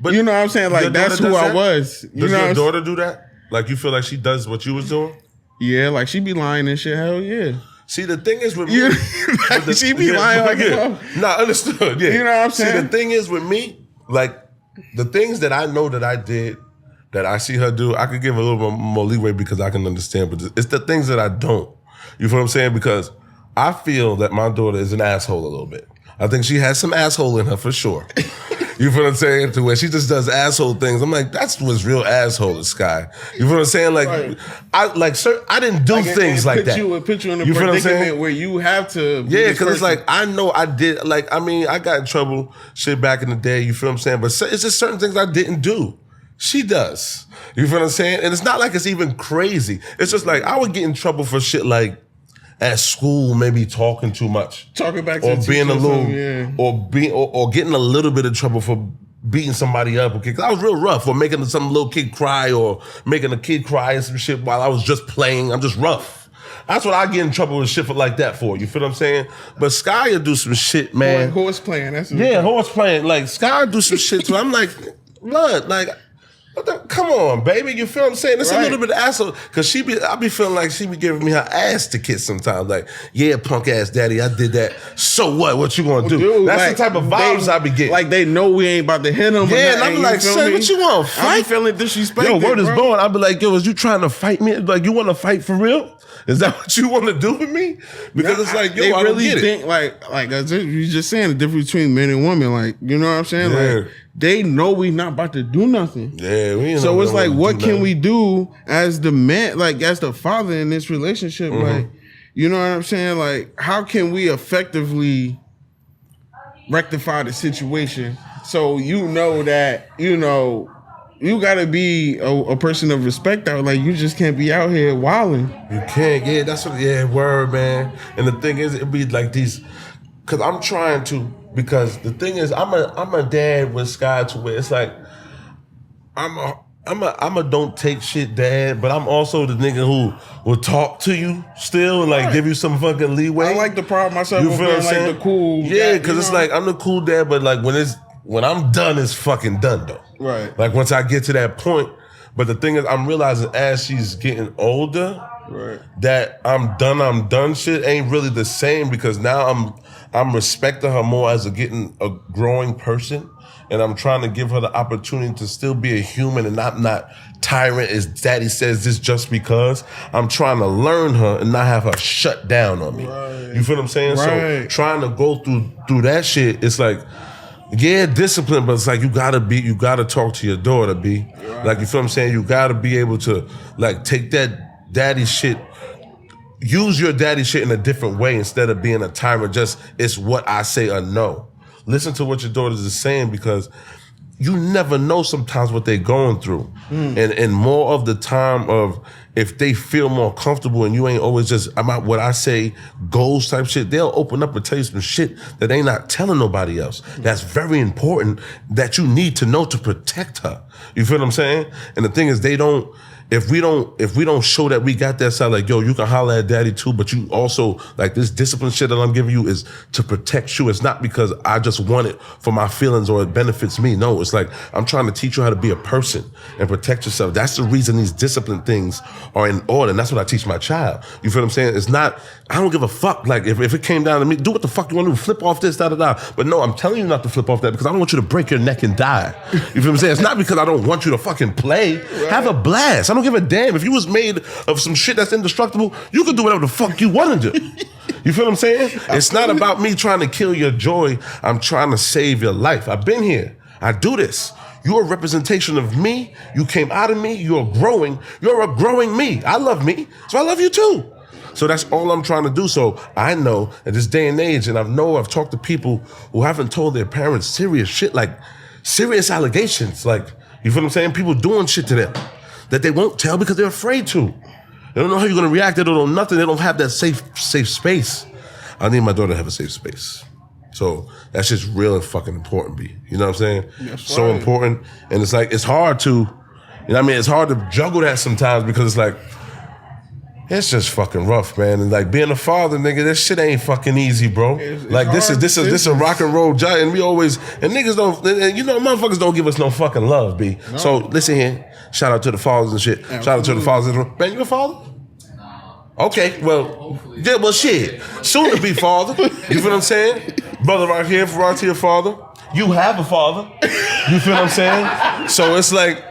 but you know what I'm saying? Like, that's who I was. Does your daughter do that? Like, you feel like she does what you was doing? Yeah, like she be lying and shit. Hell yeah. See, the thing is with me, she be lying. Nah, understood. Yeah, you know what I'm saying. See, the thing is with me, like the things that I know that I did, that I see her do, I could give a little more leeway because I can understand. But it's the things that I don't. You feel what I'm saying? Because I feel that my daughter is an asshole a little bit. I think she has some asshole in her for sure. You feel what I'm saying? To where she just does asshole things. I'm like, that's what's real asshole is Sky. You feel what I'm saying? Like, I didn't do things like that. Put you in a predicament where you have to. Yeah, because it's like, I know I did. Like, I mean, I got in trouble shit back in the day. You feel what I'm saying? But it's just certain things I didn't do. She does. You feel what I'm saying? And it's not like it's even crazy. It's just like, I would get in trouble for shit like, at school, maybe talking too much, talking back to or being a little, or getting a little bit of trouble for beating somebody up. Okay, because I was real rough, or making some little kid cry, or making a kid cry and some shit while I was just playing. I'm just rough. That's what I get in trouble with shit for like that for. You feel what I'm saying? But Sky will do some shit, man. Horse playing. That's horse playing. Like Sky will do some shit too. I'm like, blood, like. Come on, baby. You feel what I'm saying? It's a little bit of asshole. Cause I be feeling like she be giving me her ass to kiss sometimes. Like, yeah, punk ass daddy, I did that. So what? What you gonna do? Dude, that's the type of vibes I be getting. Like they know we ain't about to hit them. Yeah, and I be like, son, what you want? Fight? I be feeling disrespected. Yo, word is born. I be like, yo, is you trying to fight me? Like, you want to fight for real? Is that what you want to do with me? Because it's like, yo, they I really don't get think it. like you just saying the difference between men and women. Like, you know what I'm saying? Yeah. Like, they know we not about to do nothing. Yeah, we ain't so it's like, what can we do as the man, like as the father in this relationship? Like, you know what I'm saying? Like, how can we effectively rectify the situation so you know that, you know, you gotta be a person of respect out. Like, you just can't be out here wilding. You can't. Yeah, that's what. Yeah, word, man. And the thing is, it be like these. Cause I'm trying to. Because the thing is, I'm a dad with Sky to where it's like, I'm a don't take shit dad, but I'm also the nigga who will talk to you still and like give you some fucking leeway. I like to pride myself on being like the cool. Yeah, because it's like I'm the cool dad, but like when I'm done, it's fucking done though. Right. Like once I get to that point, but the thing is, I'm realizing as she's getting older, right, that I'm done shit ain't really the same because now I'm respecting her more as getting a growing person, and I'm trying to give her the opportunity to still be a human and not tyrant as daddy says this just because. I'm trying to learn her and not have her shut down on me. Right. You feel what I'm saying? Right. So trying to go through that shit, it's like, yeah, discipline, but it's like you gotta talk to your daughter, B. Right. Like, you feel what I'm saying? You gotta be able to like take that daddy shit, use your daddy shit in a different way instead of being a tyrant. Just it's what I say or no. Listen to what your daughters are saying because you never know sometimes what they're going through. And more of the time of if they feel more comfortable and you ain't always just about what I say goals type shit, they'll open up and tell you some shit that they not telling nobody else. That's very important that you need to know to protect her. You feel what I'm saying? And the thing is, if we don't show that we got that side, like, yo, you can holler at daddy too, but you also, like, this discipline shit that I'm giving you is to protect you. It's not because I just want it for my feelings or it benefits me. No, it's like, I'm trying to teach you how to be a person and protect yourself. That's the reason these discipline things are in order. And that's what I teach my child. You feel what I'm saying? It's not, I don't give a fuck. Like, if it came down to me, do what the fuck you want to do, flip off this, da-da-da. But no, I'm telling you not to flip off that because I don't want you to break your neck and die. You feel what I'm saying? It's not because I don't want you to fucking play. Right. Have a blast. I don't give a damn. If you was made of some shit that's indestructible, you could do whatever the fuck you want to do. You feel what I'm saying? It's not about me trying to kill your joy. I'm trying to save your life. I've been here. I do this. You're a representation of me. You came out of me. You're growing. You're a growing me. I love me, so I love you too. So that's all I'm trying to do. So I know at this day and age, and I've talked to people who haven't told their parents serious shit, like serious allegations. Like, you feel what I'm saying? People doing shit to them that they won't tell because they're afraid to. They don't know how you're gonna react. They don't know nothing. They don't have that safe space. I need my daughter to have a safe space. So that's just real and fucking important, B. You know what I'm saying? That's so right. Important. And it's like, it's hard to, you know what I mean? It's hard to juggle that sometimes because it's like, it's just fucking rough, man. And like being a father, nigga, this shit ain't fucking easy, bro. It's like this is a rock and roll giant. And we always, and niggas don't, and you know, motherfuckers don't give us no fucking love, B. No. So listen here. Shout out to the fathers and shit. Absolutely. Shout out to the fathers. Man, you a father? Okay, well, yeah, well, shit. Soon to be father. You feel what I'm saying? Brother right here, right to your father. You have a father. You feel what I'm saying? So it's like,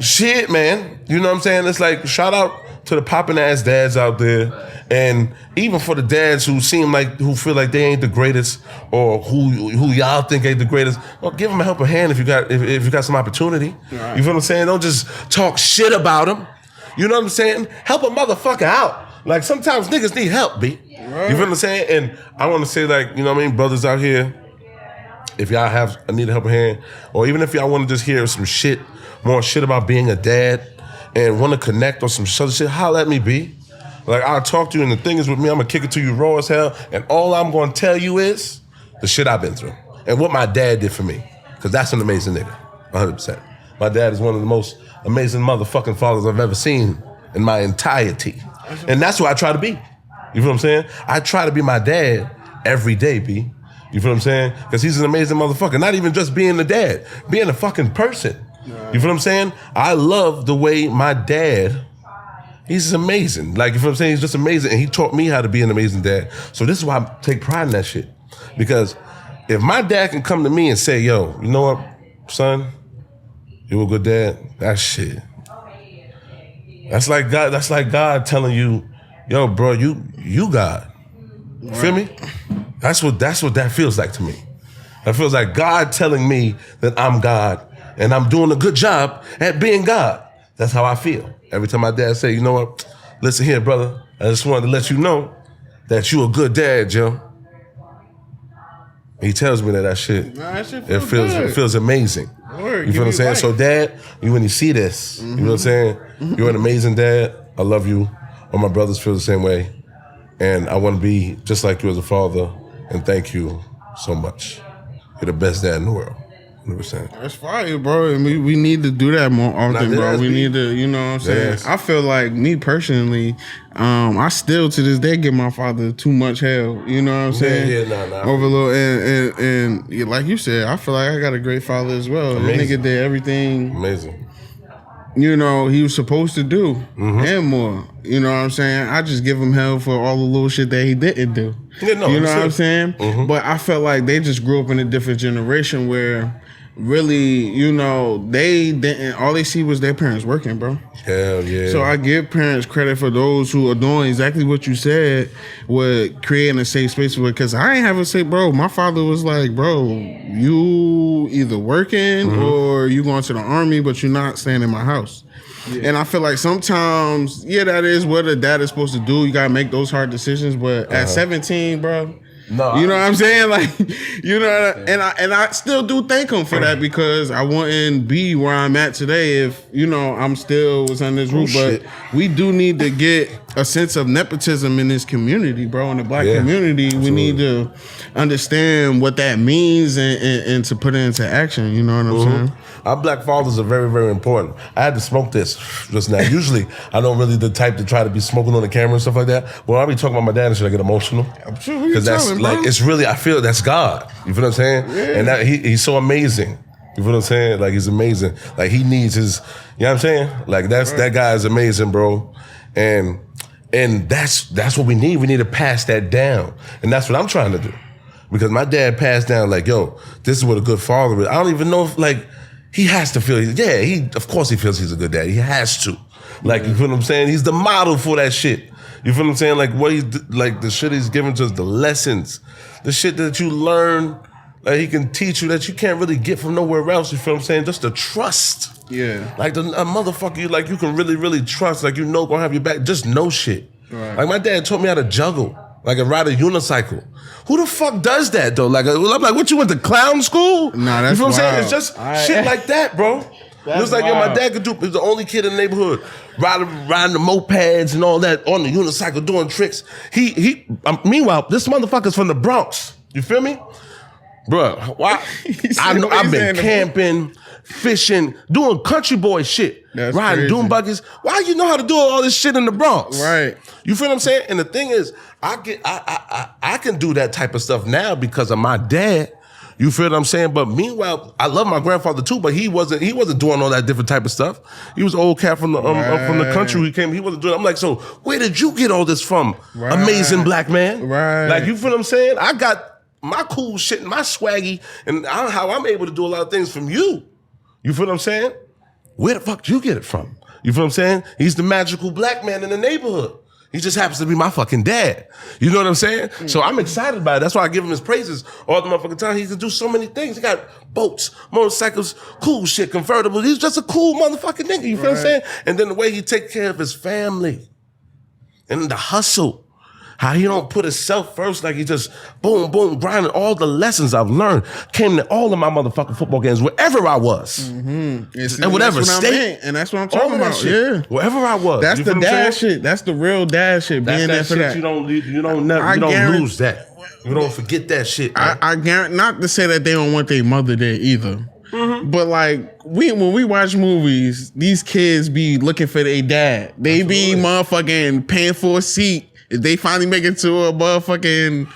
shit, man. You know what I'm saying? It's like, shout out to the popping ass dads out there, and even for the dads who feel like they ain't the greatest, or who y'all think ain't the greatest. Well, give them a helping hand if you got some opportunity. Right. You feel what I'm saying? Don't just talk shit about them. You know what I'm saying? Help a motherfucker out. Like sometimes niggas need help, B. Right. You feel what I'm saying? And I want to say, like, you know what I mean, brothers out here, if y'all need a helping hand, or even if y'all want to just hear some shit, more shit about being a dad, and want to connect on some other shit, holla at me, B. Like, I'll talk to you, and the thing is with me, I'm going to kick it to you raw as hell, and all I'm going to tell you is the shit I've been through, and what my dad did for me, because that's an amazing nigga, 100%. My dad is one of the most amazing motherfucking fathers I've ever seen in my entirety, and that's who I try to be. You feel what I'm saying? I try to be my dad every day, B. You feel what I'm saying? Because he's an amazing motherfucker, not even just being the dad, being a fucking person. You feel what I'm saying? I love the way my dad, he's amazing. Like, you feel what I'm saying? He's just amazing. And he taught me how to be an amazing dad. So this is why I take pride in that shit. Because if my dad can come to me and say, yo, you know what, son? You a good dad? That shit. That's like God telling you, yo, bro, you God. You feel me? That's what that feels like to me. That feels like God telling me that I'm God and I'm doing a good job at being God. That's how I feel. Every time my dad say, you know what, listen here, brother, I just wanted to let you know that you a good dad, Joe. He tells me that shit. That shit it feels amazing. Word, you feel what I'm saying? life. So dad, when you see this, you know what I'm saying? You're an amazing dad. I love you. All my brothers feel the same way. And I want to be just like you as a father. And thank you so much. You're the best dad in the world. 100%. That's fire, bro. And we need to do that more often, bro. We need to, you know what I'm saying? Yes. I feel like, me personally, I still to this day give my father too much hell. You know what I'm saying? Yeah, Overload. And like you said, I feel like I got a great father as well. That nigga did everything. Amazing. You know, he was supposed to do and more. You know what I'm saying? I just give him hell for all the little shit that he didn't do. Yeah, no, you know what I'm saying? But I felt like they just grew up in a different generation where really, you know, they didn't, all they see was their parents working, bro. Hell yeah. So I give parents credit for those who are doing exactly what you said, with creating a safe space for it. Because I ain't have a safe, bro. My father was like, bro, you either working or you going to the army, but you're not staying in my house. Yeah. And I feel like sometimes, that is what a dad is supposed to do. You got to make those hard decisions. But at 17, bro, no, you know what I'm saying? Like, you know, and I still do thank him for that, because I wouldn't be where I'm at today if, you know, I'm still was on this roof. But we do need to get a sense of nepotism in this community, bro. In the black community, absolutely. We need to understand what that means and to put it into action. You know what I'm saying? Our black fathers are very, very important. I had to smoke this just now. Usually, I don't really the type to try to be smoking on the camera and stuff like that. When I be talking about my dad and shit, I get emotional. Because that's like, it's really, I feel that's God. You feel what I'm saying? Yeah. And that he's so amazing. You feel what I'm saying? Like, he's amazing. Like, he needs his, you know what I'm saying? Like, that guy is amazing, bro. And that's what we need. We need to pass that down. And that's what I'm trying to do. Because my dad passed down, like, yo, this is what a good father is. I don't even know if, like, he has to feel, of course he feels he's a good dad. He has to. Like, you feel what I'm saying? He's the model for that shit. You feel what I'm saying? Like, what he's, like, the shit he's giving to us, the lessons, the shit that you learn, like, he can teach you that you can't really get from nowhere else. You feel what I'm saying? Just the trust. Yeah. Like, a motherfucker you, like, you can really, really trust. Like, you know, gonna have your back. Just know shit. Right. Like, my dad taught me how to juggle. Like, and ride a unicycle. Who the fuck does that, though? Like, I'm like, what, you went to clown school? Nah, that's you feel wild. what I'm saying? It's just shit like that, bro. It was like, yo, my dad could do, he's the only kid in the neighborhood riding the mopeds and all that on the unicycle doing tricks. Meanwhile, this motherfucker's from the Bronx. You feel me? Bruh, why? I've been camping, fishing, doing country boy shit. That's riding dune buggies. Why you know how to do all this shit in the Bronx? Right. You feel what I'm saying? And the thing is, I can do that type of stuff now because of my dad. You feel what I'm saying? But meanwhile, I love my grandfather too, but he wasn't doing all that different type of stuff. He was an old cat from the country. He wasn't doing. I'm like, so where did you get all this from? Right. Amazing black man. Right. Like, you feel what I'm saying? I got my cool shit and my swaggy and how I'm able to do a lot of things from you. You feel what I'm saying? Where the fuck did you get it from? You feel what I'm saying? He's the magical black man in the neighborhood. He just happens to be my fucking dad. You know what I'm saying? Mm-hmm. So I'm excited about it. That's why I give him his praises all the motherfucking time. He can do so many things. He got boats, motorcycles, cool shit, convertibles. He's just a cool motherfucking nigga. You feel what I'm saying? And then the way he take care of his family and the hustle. How he don't put himself first, like he just boom, boom, grinding. All the lessons I've learned came to all of my motherfucking football games, wherever I was. Mm-hmm. And whatever state. And that's what I'm talking about. Shit. Yeah. Wherever I was. That's the dad shit. That's the real dad shit. Being there for that. You don't lose that. You don't forget that shit. I guarantee, not to say that they don't want their mother there either. Mm-hmm. But like when we watch movies, these kids be looking for their dad. They be motherfucking paying for a seat. If they finally make it to a motherfucking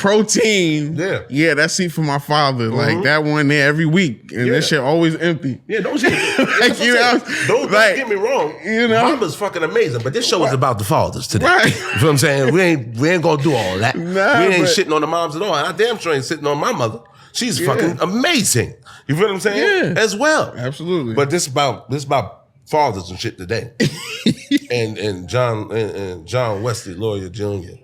protein. Yeah. Yeah, that seat for my father. Like that one there every week. And that shit always empty. Yeah, don't shit. Like, you know, don't get me wrong. You know, Mama's fucking amazing, but this show is about the fathers today. Right. You feel what I'm saying? We ain't gonna do all that. Nah, we ain't shitting on the moms at all. I damn sure ain't sitting on my mother. She's fucking amazing. You feel what I'm saying? Yeah. As well. Absolutely. But this about fathers and shit today. and John Wesley, lawyer Jr.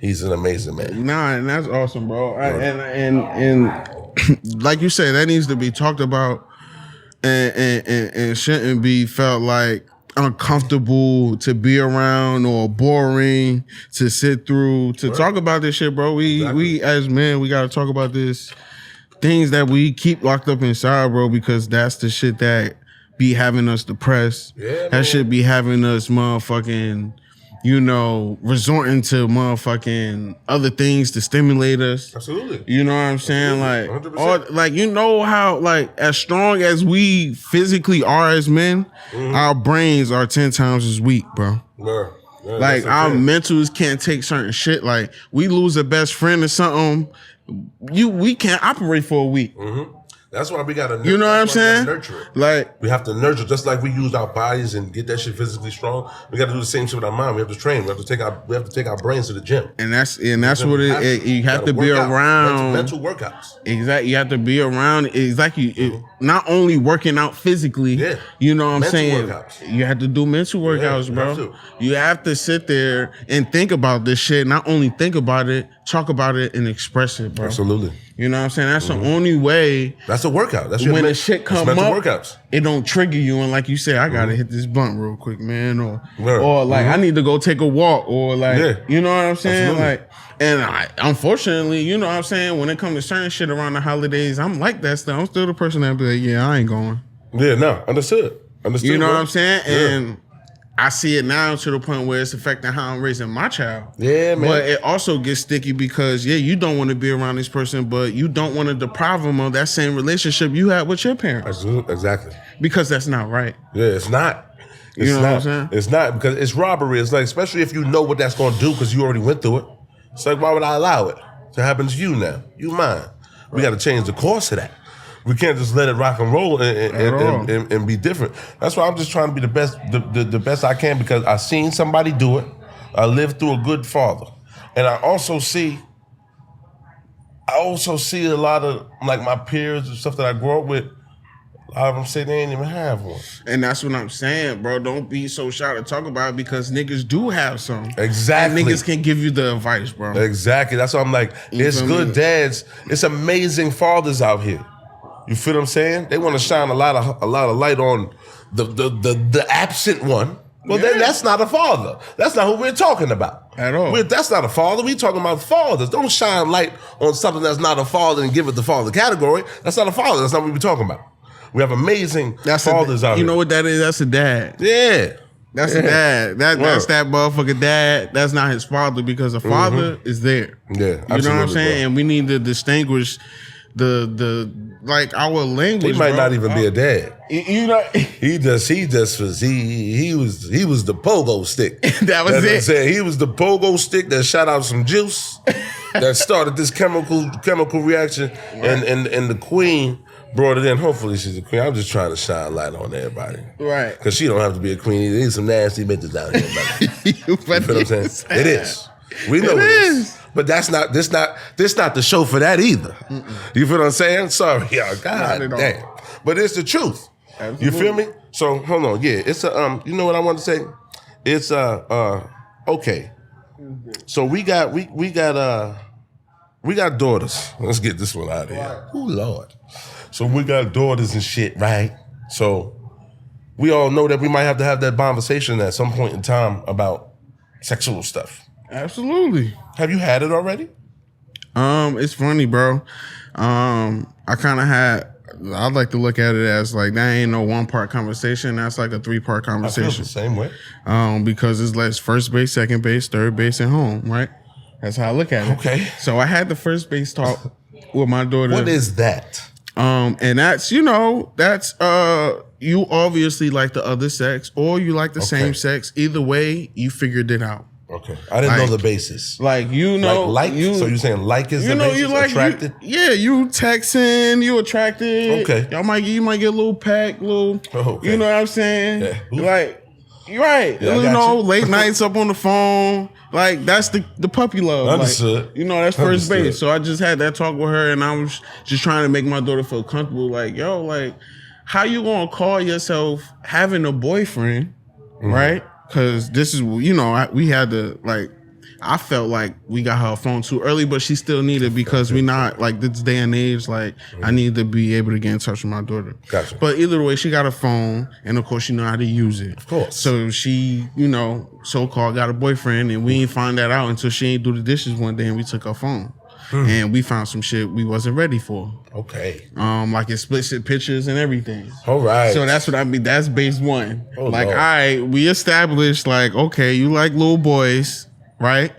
He's an amazing man. Nah, and that's awesome, bro. And like you said, that needs to be talked about and shouldn't be felt like uncomfortable to be around or boring to sit through to talk about this shit, bro. We as men, we gotta talk about this things that we keep locked up inside, bro, because that's the shit that be having us depressed. Yeah, that shit be having us motherfucking, you know, resorting to motherfucking other things to stimulate us. Absolutely. You know what I'm saying? Like, 100%. like, you know how, like, as strong as we physically are as men, our brains are 10 times as weak, bro. Yeah, like, our mentals can't take certain shit. Like, we lose a best friend or something, we can't operate for a week. That's why we gotta. You know what I'm saying? Nurture it. Like, we have to nurture, just like we use our bodies and get that shit physically strong. We got to do the same shit with our mind. We have to train. We have to take our brains to the gym. And that's what you have to be around. Mental workouts. Exactly. You have to be around. It's like not only working out physically. Yeah. You know what I'm saying? Workouts. You have to do mental workouts, bro. You have to sit there and think about this shit. Not only think about it, talk about it, and express it, bro. Absolutely. You know what I'm saying? That's the only way. That's a workout. That's when the shit come up. Workouts. It don't trigger you, and like you say, I gotta hit this blunt real quick, man, or like I need to go take a walk, or like you know what I'm saying? Absolutely. Like, and unfortunately, you know what I'm saying, when it comes to certain shit around the holidays, I'm like that stuff. I'm still the person that be like, yeah, I ain't going. Yeah, no, understood. You know what I'm saying? And I see it now to the point where it's affecting how I'm raising my child. Yeah, man. But it also gets sticky because, you don't want to be around this person, but you don't want to deprive them of that same relationship you had with your parents. Exactly. Because that's not right. Yeah, it's not. It's you know not. What I'm saying? It's not, because it's robbery. It's like, especially if you know what that's going to do because you already went through it. It's like, why would I allow it to happen to you now? You mine. We got to change the course of that. We can't just let it rock and roll and be different. That's why I'm just trying to be the best, the best I can, because I seen somebody do it. I lived through a good father, and I also see a lot of like my peers and stuff that I grew up with. A lot of them say they ain't even have one. And that's what I'm saying, bro. Don't be so shy to talk about it, because niggas do have some. Exactly. And niggas can give you the advice, bro. Exactly. That's why I'm like, it's good dads. It's amazing fathers out here. You feel what I'm saying? They want to shine a lot of light on the absent one. Well, then that's not a father. That's not who we're talking about at all. That's not a father. We're talking about fathers. Don't shine light on something that's not a father and give it the father category. That's not a father. That's not what we're talking about. We have amazing fathers out here. You know what that is? That's a dad. Yeah. That's a dad. That's that motherfucker dad. That's not his father, because a father is there. Yeah, you know what I'm saying? Bro. And we need to distinguish the like our language. He might not even be a dad. You know, he was the pogo stick. That was it. He was the pogo stick that shot out some juice that started this chemical reaction, and the queen brought it in. Hopefully she's a queen. I'm just trying to shine light on everybody, right? Because she don't have to be a queen either. There's some nasty bitches down here, brother. You feel what I'm saying? It is. We know it is. But this not the show for that either. You feel what I'm saying? Sorry, y'all. God damn. But it's the truth. Absolutely. You feel me? So hold on. Yeah, it's a you know what I want to say? It's okay. So we got daughters. Let's get this one out of here. Oh Lord. So we got daughters and shit, right? So we all know that we might have to have that conversation at some point in time about sexual stuff. Absolutely. Have you had it already? It's funny, bro. I'd like to look at it as like, that ain't no 1-part conversation. That's like a 3-part conversation. I feel the same way. Because it's like first base, second base, third base, and home, right? That's how I look at it. Okay. So I had the first base talk with my daughter. What is that? And that's, you obviously like the other sex, or you like the same sex. Either way, you figured it out. Okay, I didn't know the basis. Like so you're saying like is the basis? You like attracted? You texting, you attracted. Okay, you might get a little pack, Okay. You know what I'm saying? Yeah. Like, you're right. Yeah, late nights up on the phone. Like, that's the puppy love. Understood. Like, that's first base. So I just had that talk with her, and I was just trying to make my daughter feel comfortable. Like, yo, like, how you gonna call yourself having a boyfriend, right? Because this is, we had to, like, I felt like we got her a phone too early, but she still needed, because we not, like, this day and age, like, I need to be able to get in touch with my daughter. Gotcha. But either way, she got a phone, and of course she know how to use it. Of course. So she, so-called got a boyfriend, and we didn't find that out until she ain't do the dishes one day, and we took her phone. And we found some shit we wasn't ready for. Okay. Like explicit pictures and everything. All right. So that's what I mean. That's base one. Oh, like, Lord. all right, we established, like, okay, you like little boys, right?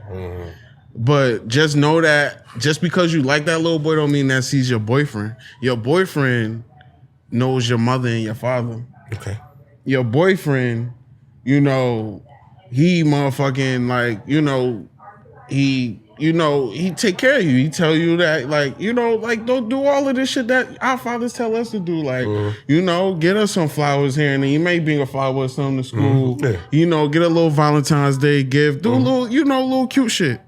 But just know that just because you like that little boy don't mean that he's your boyfriend. Your boyfriend knows your mother and your father. Okay. Your boyfriend, he motherfucking, like, he take care of you. He tell you that, like, like, don't do all of this shit that our fathers tell us to do. Like, get us some flowers here and then. You may bring a flower or something to school. Yeah. Get a little Valentine's Day gift. Do a little, little cute shit.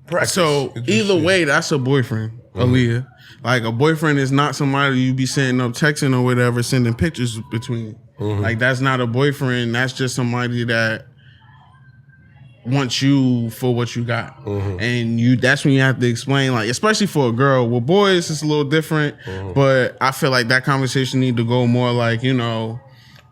Practice. So either way, that's a boyfriend, Aaliyah. Like, a boyfriend is not somebody you be sending up texting or whatever, sending pictures between. Like, that's not a boyfriend. That's just somebody that wants you for what you got. And that's when you have to explain, like, especially for a girl. With boys, it's a little different, but I feel like that conversation need to go more like,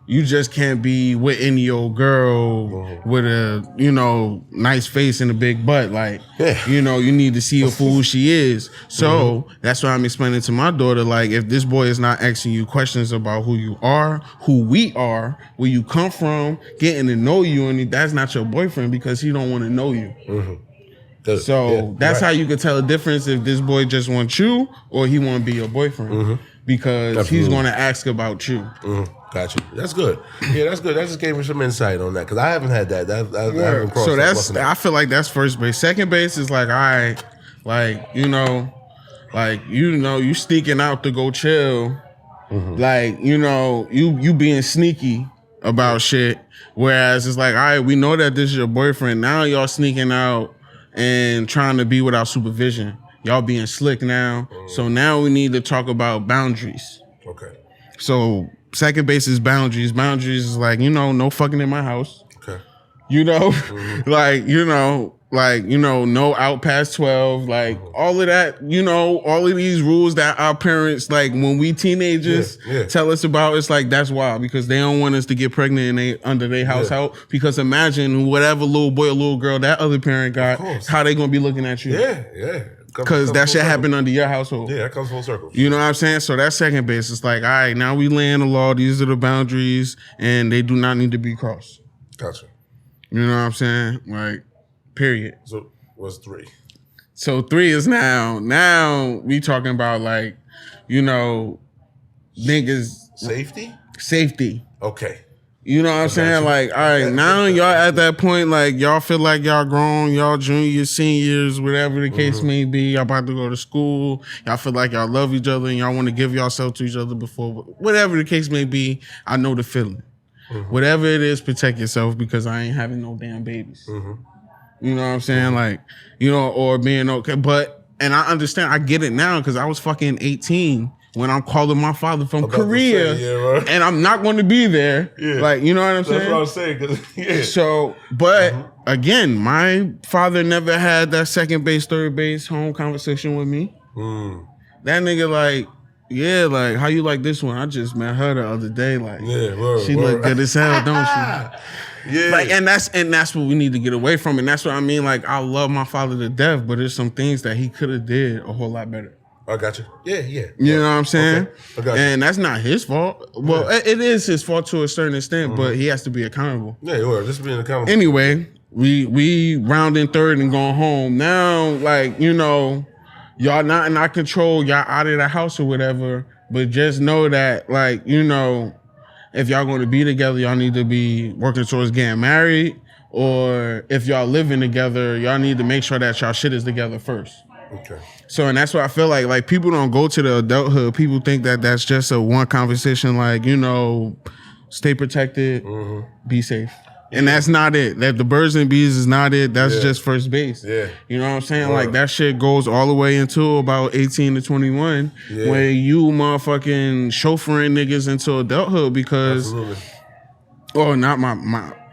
you just can't be with any old girl with a, nice face and a big butt. Like, you need to see her for who she is. So that's why I'm explaining to my daughter, like, if this boy is not asking you questions about who you are, who we are, where you come from, getting to know you, and that's not your boyfriend because he don't want to know you. So that's how you can tell the difference if this boy just wants you or he want to be your boyfriend. Because he's going to ask about you. Gotcha. That's good. Yeah, that's good. That just gave me some insight on that because I haven't had that. I haven't crossed so that. I feel like that's first base. Second base is like, all right, like, you sneaking out to go chill. Like, you being sneaky about shit. Whereas it's like, all right, we know that this is your boyfriend. Now y'all sneaking out and trying to be without supervision. Y'all being slick now. So now we need to talk about boundaries. Okay. So second base is boundaries. Boundaries is like, no fucking in my house. Okay. No out past 12. Like, all of that, all of these rules that our parents, like, when we teenagers tell us about, it's like, that's wild because they don't want us to get pregnant under their house help. Because imagine whatever little boy or little girl that other parent got, how they gonna be looking at you. Yeah. Because that shit happened under your household. Yeah, that comes full circle. You know what I'm saying? So that's second base. It's like, all right, now we laying the law. These are the boundaries, and they do not need to be crossed. Gotcha. You know what I'm saying? Like, period. So what's 3? So 3 is now we talking about, like, niggas. Safety. Okay. You know what I'm saying? Like, all right, now y'all at that point, like, y'all feel like y'all grown, y'all juniors, seniors, whatever the case may be. Y'all about to go to school. Y'all feel like y'all love each other and y'all want to give yourself to each other before. Whatever the case may be, I know the feeling. Whatever it is, protect yourself because I ain't having no damn babies. You know what I'm saying? Like, or being okay. And I understand, I get it now because I was fucking 18 when I'm calling my father from Korea and I'm not going to be there. Yeah. Like, you know what I'm saying? That's what I'm saying. So, but again, my father never had that second base, third base home conversation with me. That nigga like, like, how you like this one? I just met her the other day. Like, she look good as hell, don't she? Yeah. Like, and that's what we need to get away from. And that's what I mean. Like, I love my father to death, but there's some things that he could have did a whole lot better. I got you. Yeah. You know what I'm saying? Okay. And that's not his fault. Well, it is his fault to a certain extent, but he has to be accountable. Yeah, just being accountable. Anyway, we rounding third and going home. Now, like, y'all not in our control. Y'all out of the house or whatever. But just know that, like, if y'all going to be together, y'all need to be working towards getting married or if y'all living together, y'all need to make sure that y'all shit is together first. Okay. So, and that's what I feel like people don't go to the adulthood. People think that that's just a one conversation, like, you know, stay protected, be safe. And that's not it. That the birds and bees is not it. That's just first base. Yeah. You know what I'm saying? Like that shit goes all the way into about 18 to 21 where you motherfucking chauffeuring niggas into adulthood because or not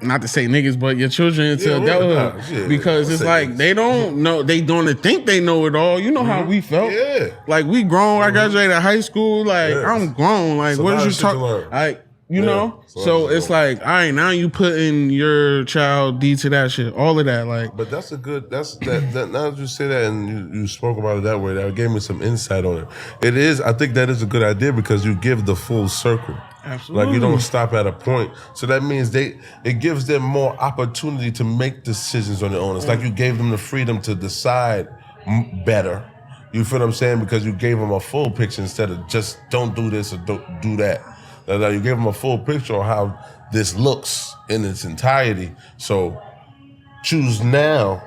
not to say niggas, but your children into adulthood because it's like niggas. They don't know, they don't think they know it all. You know how we felt. Yeah. Like we grown. I graduated high school. Like I'm grown. Like what did you talk? Like you know, so it's like, all right, now you putting your child D to that shit, all of that, like. But that's a good. That now that you say that and you spoke about it that way, that gave me some insight on it. It is. I think that is a good idea because you give the full circle. Absolutely. Like you don't stop at a point. So that means it gives them more opportunity to make decisions on their own. It's like you gave them the freedom to decide better. You feel what I'm saying? Because you gave them a full picture instead of just don't do this or don't do that. Now you give them a full picture of how this looks in its entirety. So choose now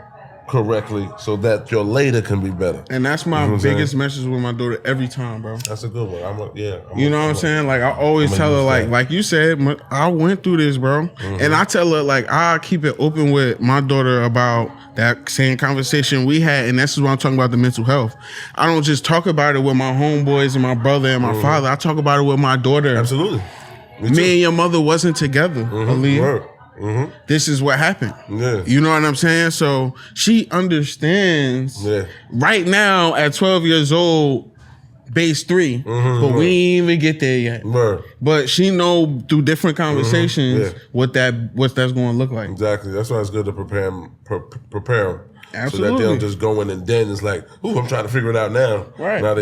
correctly so that your later can be better. And that's my biggest message with my daughter every time, bro. That's a good one. You know what I'm saying? Like I always tell her, like you said, I went through this, bro. And I tell her, like, I keep it open with my daughter about that same conversation we had, and this is what I'm talking about, the mental health. I don't just talk about it with my homeboys and my brother and my father. I talk about it with my daughter. Absolutely. Me and your mother wasn't together, Aaliyah. This is what happened. Yeah. You know what I'm saying? So she understands right now at 12 years old, base 3, but we ain't even get there yet. But she know through different conversations what that's going to look like. Exactly. That's why it's good to prepare them. Absolutely. So that they don't just go in and then it's like, ooh, I'm trying to figure it out now. Right. Now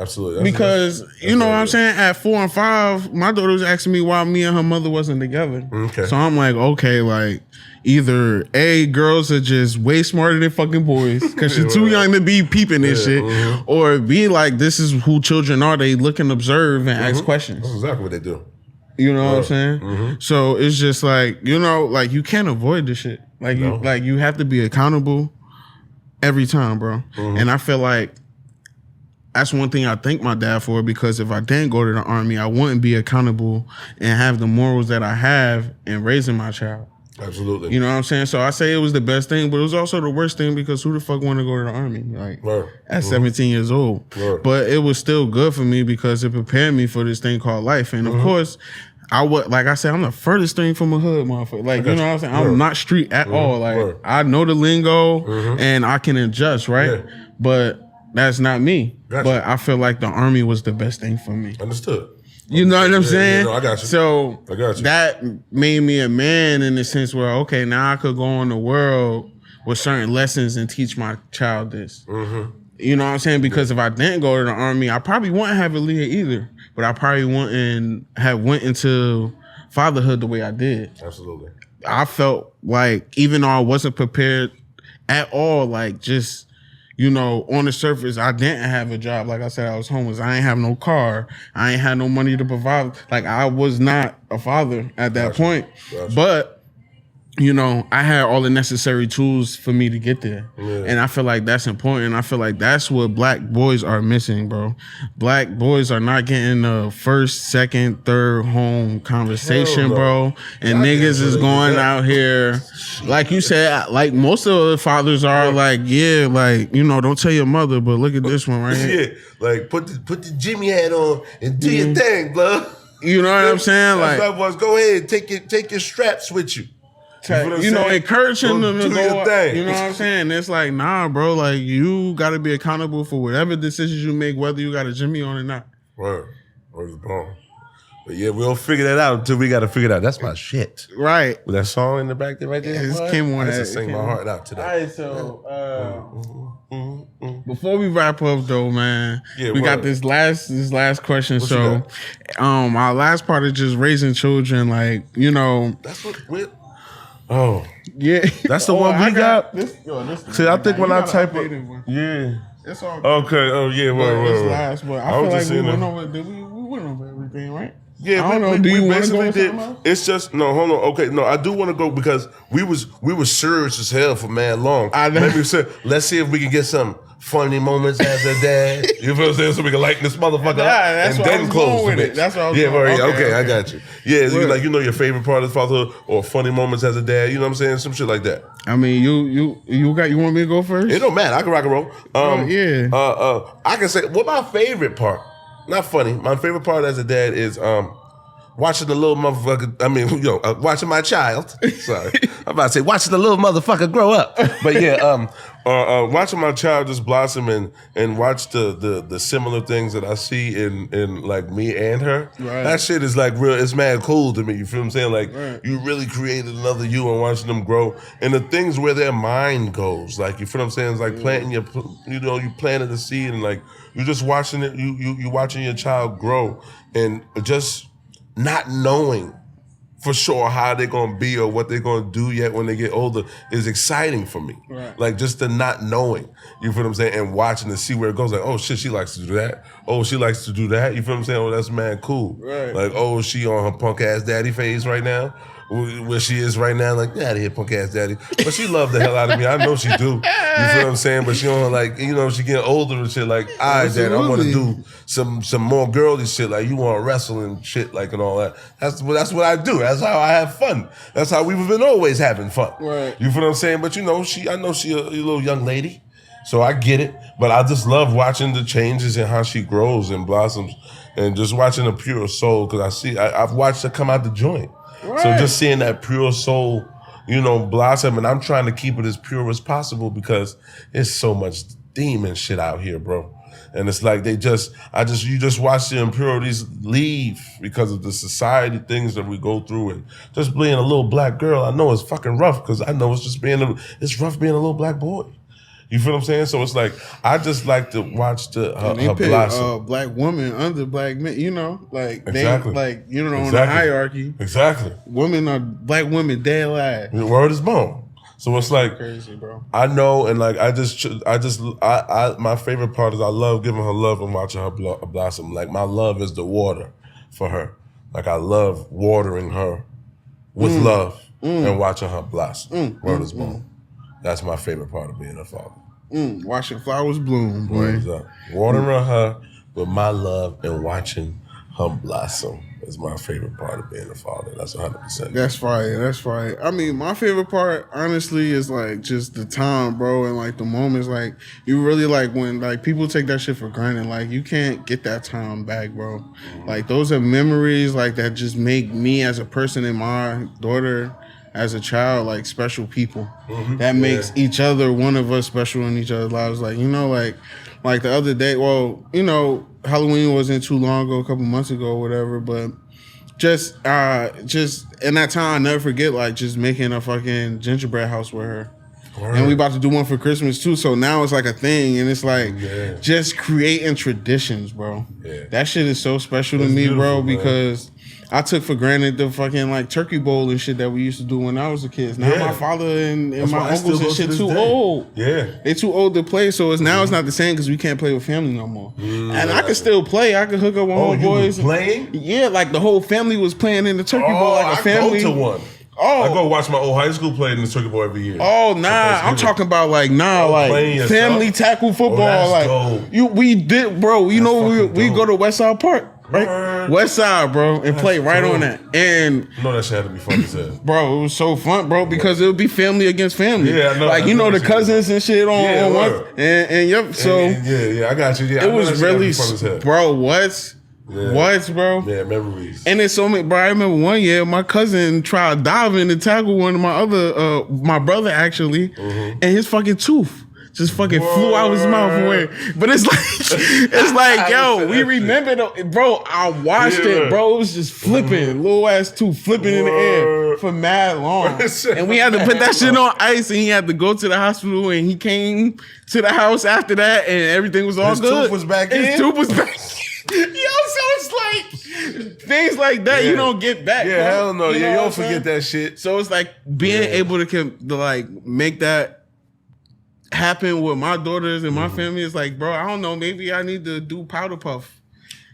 absolutely. Because, you know what I'm saying? At 4 and 5, my daughter was asking me why me and her mother wasn't together. Okay. So I'm like, okay, like, either A, girls are just way smarter than fucking boys because she's too young to be peeping this shit, or B, like, this is who children are. They look and observe and ask questions. That's exactly what they do. You know what I'm saying? So it's just like, you know, like you can't avoid this shit. Like you have to be accountable every time, bro. And I feel like that's one thing I thank my dad for, because if I didn't go to the Army, I wouldn't be accountable and have the morals that I have in raising my child. Absolutely. You know what I'm saying? So I say it was the best thing, but it was also the worst thing because who the fuck want to go to the Army? Like at 17 years old. But it was still good for me because it prepared me for this thing called life. And of course, I would, like I said, I'm the furthest thing from a hood, motherfucker. Like, you know what I'm saying? I'm not street at all. Like, I know the lingo and I can adjust, right? But that's not me. But I feel like the Army was the best thing for me. Understood. You know what I'm saying? No, I got you. So I got you. That made me a man in the sense where, okay, now I could go in the world with certain lessons and teach my child this. You know what I'm saying? Because if I didn't go to the Army, I probably wouldn't have Aaliyah either. But I probably wouldn't have went into fatherhood the way I did. Absolutely. I felt like, even though I wasn't prepared at all, like just, you know, on the surface, I didn't have a job. Like I said, I was homeless. I ain't have no car. I ain't had no money to provide. Like, I was not a father at that point. But, you know, I had all the necessary tools for me to get there. And I feel like that's important. I feel like that's what black boys are missing, bro. Black boys are not getting the first, second, third home conversation, bro. And niggas is going out here, like you said, like most of the fathers are like, yeah, like, you know, don't tell your mother, but look at this one right here. Like put the Jimmy hat on and do your thing, bro. You know what I'm saying? Like, go ahead, take your straps with you. You know, encouraging them to go. You know what I'm saying? It's like, nah, bro. Like, you got to be accountable for whatever decisions you make, whether you got a Jimmy on or not. Word the bone. But yeah, we'll figure that out until we got to figure it out. That's my shit. Right. With that song in the back there, right there. It came on. I just sing my heart out today. All right, so before we wrap up, though, man, we got this last question. So, our last part is just raising children. Like, you know, that's what we're. Oh yeah, that's the one we got. See, I think when I type it, it's all good. Okay. Oh yeah, it's last. But I feel like we went over. We went over everything, right? Yeah, I don't know. Do you want to go did. It's just no. Hold on. Okay, no, I do want to go because we were serious as hell for mad long. Maybe said, let's see if we can get some funny moments as a dad. You feel what I'm saying? So we can lighten this motherfucker up and then close with it. That's what I was going. Okay, I got you. Yeah, your favorite part of fatherhood or funny moments as a dad. You know what I'm saying? Some shit like that. I mean, you want me to go first? It don't matter. I can rock and roll. I can say my favorite part. Not funny. My favorite part as a dad is watching the little motherfucker. Watching my child. Sorry, I'm about to say watching the little motherfucker grow up. But yeah, watching my child just blossom and watch the similar things that I see in like me and her. Right. That shit is like real. It's mad cool to me. You feel what I'm saying? Like you really created another you and watching them grow and the things where their mind goes. Like you feel what I'm saying? It's like planting you planted the seed and like you're just watching it. You watching your child grow and just not knowing for sure how they're going to be or what they're going to do yet when they get older is exciting for me. Right. Like just the not knowing, you feel what I'm saying, and watching to see where it goes. Like, oh shit, she likes to do that. Oh, she likes to do that. You feel what I'm saying? Oh, that's mad cool. Right. Like, oh, she on her punk ass daddy phase right now. Where she is right now, like, get out of here, punk ass daddy. But she loved the hell out of me. I know she do. You feel what I'm saying? But she on like, she getting older and shit. Like, all right, dad, I want to do some more girly shit. Like, you want to wrestle and shit, like, and all that. That's what I do. That's how I have fun. That's how we've been always having fun. Right. You feel what I'm saying? But I know she a little young lady, so I get it. But I just love watching the changes and how she grows and blossoms, and just watching a pure soul because I've watched her come out the joint. Right. So just seeing that pure soul, blossom, and I'm trying to keep it as pure as possible because there's so much demon shit out here, bro. And it's like you just watch the impurities leave because of the society things that we go through, and just being a little black girl. I know it's fucking rough because I know it's rough being a little black boy. You feel what I'm saying? So it's like I just like to watch her blossom. Black woman under black men, exactly. On the hierarchy. Exactly. Black women dead alive. The word is bone. So it's like crazy, bro. I know, and like my favorite part is I love giving her love and watching her blossom. Like my love is the water for her. Like I love watering her with love and watching her blossom. Word is bone. That's my favorite part of being a father. Watching flowers bloom, boy. Watering her with my love and watching her blossom is my favorite part of being a father. That's 100%. That's fire. I mean, my favorite part, honestly, is like just the time, bro, and like the moments. Like you really like when like people take that shit for granted. Like you can't get that time back, bro. Like those are memories like that just make me as a person and my daughter as a child, like special people. That makes each other, one of us special in each other's lives. Like, like the other day, Halloween wasn't too long ago, a couple months ago or whatever, but just in that time, I'll never forget, like just making a fucking gingerbread house with her. And we about to do one for Christmas too. So now it's like a thing, and it's like just creating traditions, bro. Yeah. That shit is so special to me, bro, because I took for granted the fucking like turkey bowl and shit that we used to do when I was a kid. Now my father and my uncles and shit too old. Yeah, they too old to play. So it's now it's not the same because we can't play with family no more. And I can still play. I can hook up with homeboys. Playing? Yeah, like the whole family was playing in the turkey bowl like a family. I go to one. I go watch my old high school play in the turkey bowl every year. Oh nah, I'm talking about like family tackle football. We did, bro. You know we go to West Side Park. Right? West Side, bro, and play right on that. And that shit had to be fun as hell. Bro, it was so fun, bro, because it would be family against family. Yeah, I know. Like, the cousins and shit on one. And yep, so. I got you. Yeah, it was really, bro, what? Yeah. What, bro? Yeah, memories. And there's so many, bro. I remember one year my cousin tried diving to tackle one of my brother actually, and his fucking tooth just fucking flew out his mouth away. But it's like, yo, we remember, bro. I watched it, bro. It was just flipping, little ass tooth flipping in the air for mad long, and we had to put that shit on ice, and he had to go to the hospital, and he came to the house after that, and everything was all good. His tooth was back in. His tooth was back. Yo, so it's like things like that you don't get back. Yeah, bro. Hell no. You don't forget that shit. So it's like being able to like make that happen with my daughters and my family is like, bro, I don't know, maybe I need to do powder puff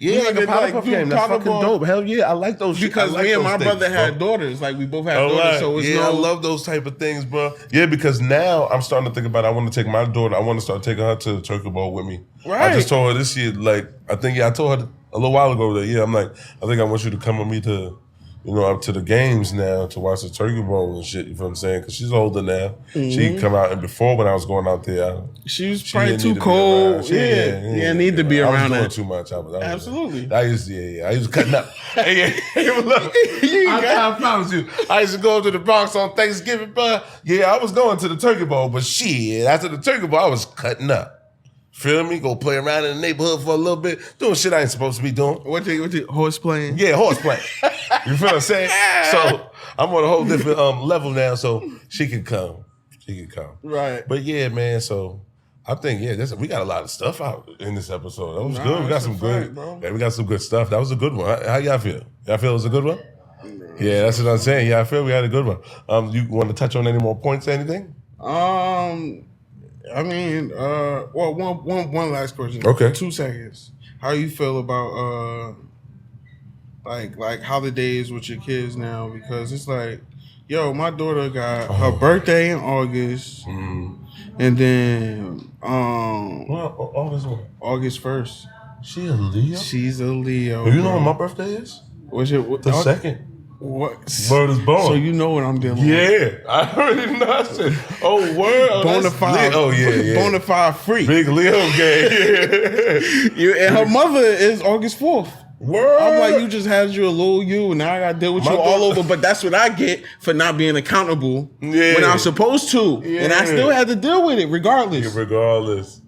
Yeah, like a powder puff game. That's fucking dope. Hell yeah, I like those. Because me and my brother had daughters. Like we both had daughters, so it's I love those type of things, bro. Yeah, because now I'm starting to think about it. I want to take my daughter. I want to start taking her to the turkey bowl with me. Right. I just told her this year, like I told her a little while ago that I'm like, I think I want you to come with me to, up to the games now to watch the turkey bowl and shit. You feel what I'm saying? Because she's older now. Mm-hmm. She can come out, and before when I was going out there, she was probably too cold. Yeah, need to be around. I was doing too much. Absolutely. I used to cutting up. I promise you, I used to go to the Bronx on Thanksgiving, bro. Yeah, I was going to the turkey bowl, but shit, after the turkey bowl, I was cutting up. Feel me? Go play around in the neighborhood for a little bit, doing shit I ain't supposed to be doing. What you horse playing? Yeah, horse playing. You feel what I'm saying? So I'm on a whole different level now, so she can come. Right. But yeah, man, so I think, we got a lot of stuff out in this episode. That was good. We got some good, we got some good stuff. That was a good one. How y'all feel? Y'all feel it was a good one? Yeah, that's what I'm saying. Yeah, I feel we had a good one. You want to touch on any more points or anything? I mean, one last question. Okay. 2 seconds. How you feel about like holidays with your kids now? Because it's like, my daughter got her birthday in August, and then August what? August 1st. She a Leo? She's a Leo. Do you know when my birthday is? What's it? The 2nd. What? Word is born. So you know what I'm dealing with. Yeah, I already know. I said, word. Bonafide. Oh, yeah. Bonafide freak. Big Leo gang. Yeah. And her mother is August 4th. Word. I'm like, you just had you a little you, and now I got to deal with you all over. But that's what I get for not being accountable when I'm supposed to. Yeah. And I still had to deal with it regardless. Yeah, regardless.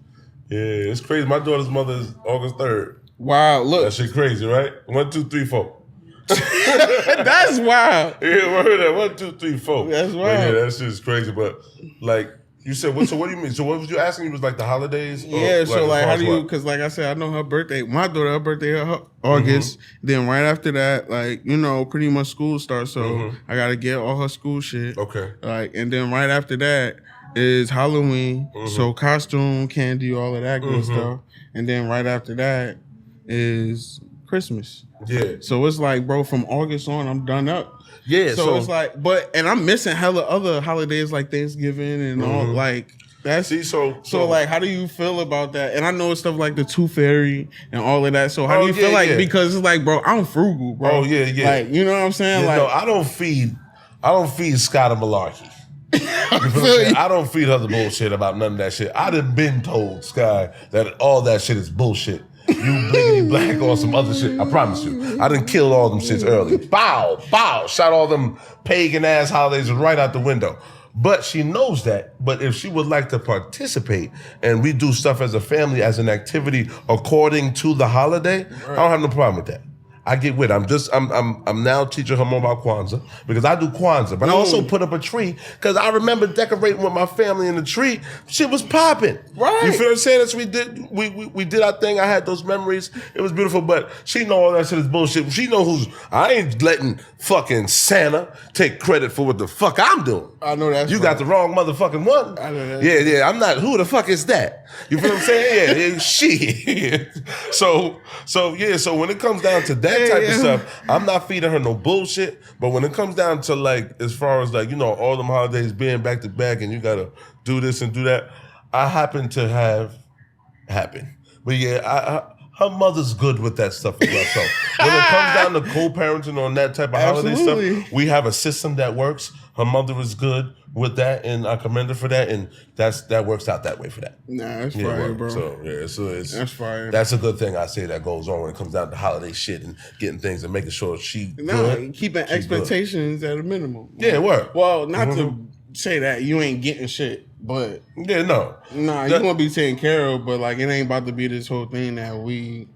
Yeah, it's crazy. My daughter's mother is August 3rd. Wow, look. That shit crazy, right? 1, 2, 3, 4. That's wild. Yeah, word that 1, 2, 3, 4. That's wild. Yeah, that shit's crazy. But like you said, so what do you mean? So what was you asking? It was like the holidays? Yeah. So like, how do you? Because like I said, I know her birthday. My daughter, her birthday August. Mm-hmm. Then right after that, like pretty much school starts. So I gotta get all her school shit. Okay. Like, and then right after that is Halloween. So costume, candy, all of that good stuff. And then right after that is Christmas. Yeah. So it's like, bro, from August on, I'm done up. Yeah. So it's like, and I'm missing hella other holidays like Thanksgiving and all like that. See, so like, how do you feel about that? And I know it's stuff like the Tooth Fairy and all of that. So how do you feel like, because it's like, bro, I'm frugal, bro. Oh yeah. Like, you know what I'm saying? Yeah, like, no, I don't feed Scott a malarkey. I don't feed her the bullshit about none of that shit. I done been told Sky that all that shit is bullshit. You bliggity black or some other shit. I promise you. I done killed all them shits early. Bow. Shot all them pagan ass holidays right out the window. But she knows that. But if she would like to participate and we do stuff as a family, as an activity according to the holiday, I don't have no problem with that. I get with it. I'm now teaching her more about Kwanzaa because I do Kwanzaa, but I also put up a tree because I remember decorating with my family in the tree. Shit was popping. Right. You feel what I'm saying? That's what we did. We did our thing. I had those memories. It was beautiful, but she know all that shit is bullshit. She know I ain't letting fucking Santa take credit for what the fuck I'm doing. I know that. You got the wrong motherfucking one. I know that. Yeah. I'm not. Who the fuck is that? You feel what I'm saying? Yeah, shit. So when it comes down to that type of stuff, I'm not feeding her no bullshit. But when it comes down to like, as far as like, all them holidays being back to back and you gotta do this and do that, I happen to have happen. But yeah, her mother's good with that stuff as well. So when it comes down to co-parenting on that type of holiday stuff, we have a system that works. Her mother is good with that, and I commend her for that, and that works out that way for that. Nah, that's fire, bro. So it's that's fire. That's a good thing I say that goes on when it comes down to holiday shit and getting things and making sure keeping expectations at a minimum. Yeah, work. Well, not to say that you ain't getting shit, but yeah, no. Nah, you gonna be taken care of, but like it ain't about to be this whole thing that we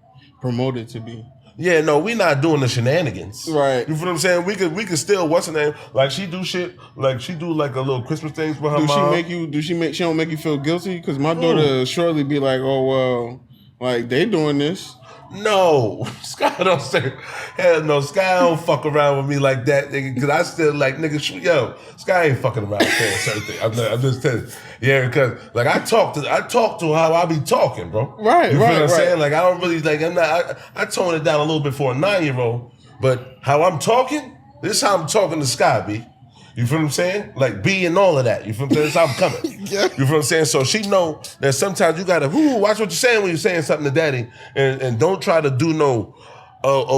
promote it to be. Yeah, no, we not doing the shenanigans. Right. You feel what I'm saying? We could still, what's her name? Like she do shit, like she do like a little Christmas things with her mom. She don't make you feel guilty? Because my daughter shortly be like, oh, well, Like, they doing this. No, Sky don't say, hell no, Sky don't fuck around with me like that, nigga, because I still like, nigga, yo, Sky ain't fucking around saying certain things. I'm just telling you. Yeah, because, like, I talk to how I be talking, bro. Right, you feel what I'm right. saying? Like, I don't really, like, I tone it down a little bit for a 9-year-old, but how I'm talking, this is how I'm talking to Sky, B. You feel what I'm saying? Like B and all of that. You feel what I'm saying? That's how I'm coming. Yeah. You feel what I'm saying? So she know that sometimes you gotta watch what you're saying when you're saying something to daddy, and don't try to do no,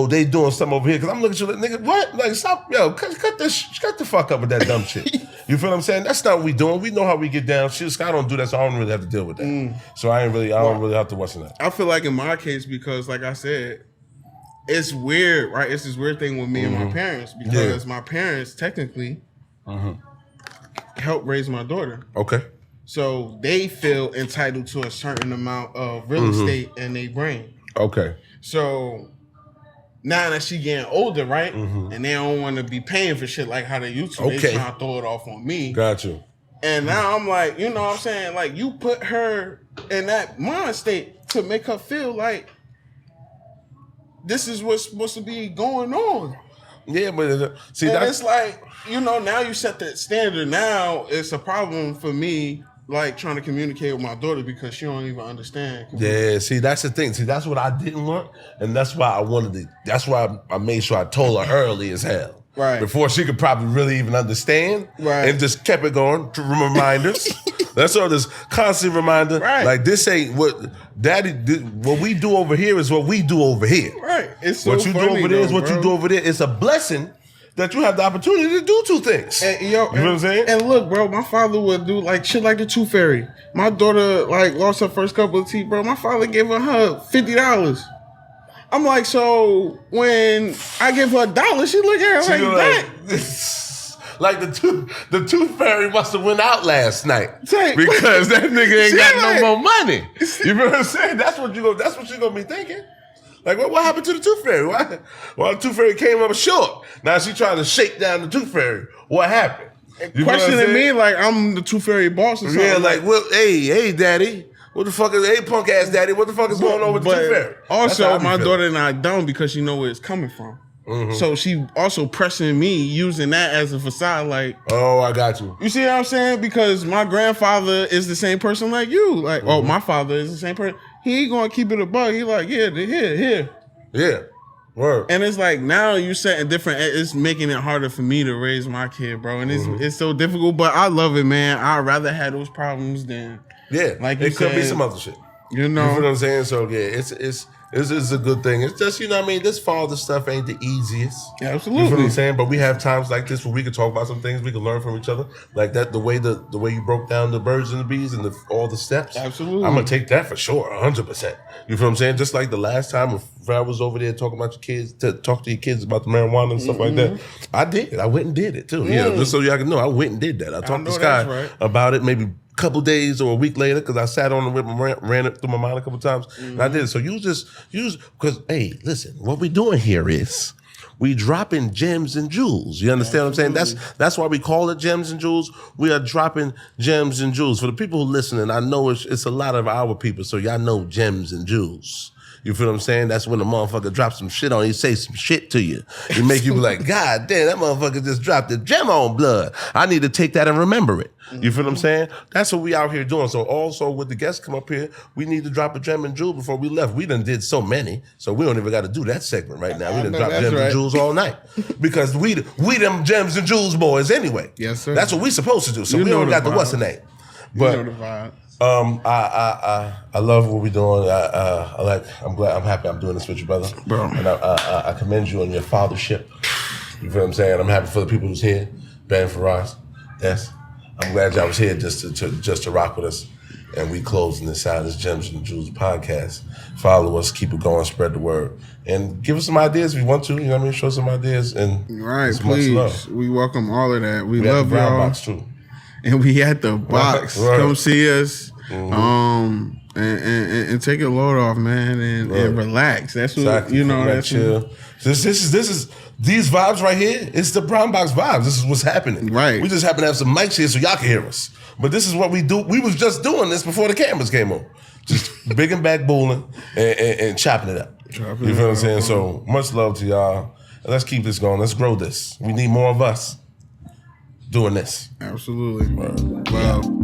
they doing something over here. Cause I'm looking at you like, nigga, what? Like, stop, yo, cut the fuck up with that dumb shit. You feel what I'm saying? That's not what we doing. We know how we get down. Sky don't do that, so I don't really have to deal with that. So I don't really have to watch that. I feel like in my case, because like I said, it's weird, right? It's this weird thing with me and my parents, because my parents technically help raise my daughter. Okay. So they feel entitled to a certain amount of real estate in their brain. Okay. So now that she getting older, right? And they don't want to be paying for shit like how they used to. They trying to throw it off on me. Got you. And now I'm like, you know what I'm saying? Like, you put her in that mind state to make her feel like this is what's supposed to be going on. Yeah, but see, and that's... it's like, you know, now you set that standard. Now it's a problem for me, like, trying to communicate with my daughter because she don't even understand. Yeah, see, that's the thing. See, that's what I didn't want, and that's why I wanted to. That's why I made sure I told her early as hell, right, before she could probably really even understand, right, and just kept it going to reminders. That's all. This constant reminder, right? Like, this ain't what Daddy did. What we do over here is what we do over here, right? It's so what you funny, do over there is what bro. you do over there. It's a blessing that you have the opportunity to do two things. And, you know what I'm saying? And look, bro, my father would do like shit like the Tooth Fairy. My daughter like lost her first couple of teeth, bro. My father gave her $50. I'm like, so when I give her $1, she look at her like that. Like the tooth fairy must have went out last night because that nigga ain't got no more money. You know what I'm saying? That's what you gonna be thinking. Like, what happened to the tooth fairy? Why the tooth fairy came up short? Now she trying to shake down the tooth fairy. What happened? You questioning me like I'm the tooth fairy boss or something. Yeah, like, well, hey, daddy. What the fuck is, hey, punk ass daddy, what the fuck is going on with the tooth fairy? Also, my daughter and I don't, because she know where it's coming from. So she also pressing me, using that as a facade, like, oh, I got you. You see what I'm saying? Because my grandfather is the same person like you. Like, oh, my father is the same person. He ain't gonna keep it a bug. He like, here. Yeah. Word. And it's like, now you setting different, it's making it harder for me to raise my kid, bro. And it's so difficult, but I love it, man. I'd rather have those problems than, like it could be some other shit. You know what I'm saying? So yeah, it's a good thing. It's just, you know what I mean, this father stuff ain't the easiest. Absolutely. You know what I'm saying? But we have times like this where we can talk about some things, we can learn from each other. Like that, the way you broke down the birds and the bees and all the steps. Absolutely. I'm gonna take that for sure, 100%. You feel what I'm saying? Just like the last time when Fred was over there talking about your kids, to talk to your kids about the marijuana and stuff like that. I did. I went and did it too. Yeah, just so y'all can know, I went and did that. I talked to Sky about it maybe couple days or a week later, because I sat on the whip and ran it through my mind a couple times, and I did it. So use because hey, listen, what we doing here is we dropping gems and jewels. You understand what I'm saying? That's why we call it gems and jewels. We are dropping gems and jewels. For the people who listening, I know it's a lot of our people, so y'all know gems and jewels. You feel what I'm saying? That's when the motherfucker drops some shit on you, say some shit to you. It make you be like, God damn, that motherfucker just dropped the gem on blood. I need to take that and remember it. You feel what I'm saying? That's what we out here doing. So also with the guests come up here, we need to drop a gem and jewel before we left. We done did so many, so we don't even got to do that segment right now. We done drop gems and jewels all night. Because we them gems and jewels boys anyway. Yes, sir. That's what we supposed to do. So we don't got the what's the name. But you know the vibe. I love what we're doing. I'm happy I'm doing this with you, brother. Bro. And I commend you on your fathership. You feel what I'm saying? I'm happy for the people who's here. Ben Faraz. Yes. I'm glad y'all was here just to rock with us. And we closing this out, this Gems and Jewels podcast. Follow us, keep it going, spread the word. And give us some ideas if you want to, you know what I mean? Show some ideas and right, please. We welcome all of that. We love Brown y'all. Box too. And we at the box. Right. Come see us. And take your load off, man, and relax. That's what exactly. you know. That's chill. This is these vibes right here. It's the Brown Box vibes. This is what's happening. Right. We just happen to have some mics here so y'all can hear us. But this is what we do. We was just doing this before the cameras came on. Just big and back bowling and chopping it up. You feel what I'm saying? So much love to y'all. Let's keep this going. Let's grow this. We need more of us doing this. Absolutely. Wow.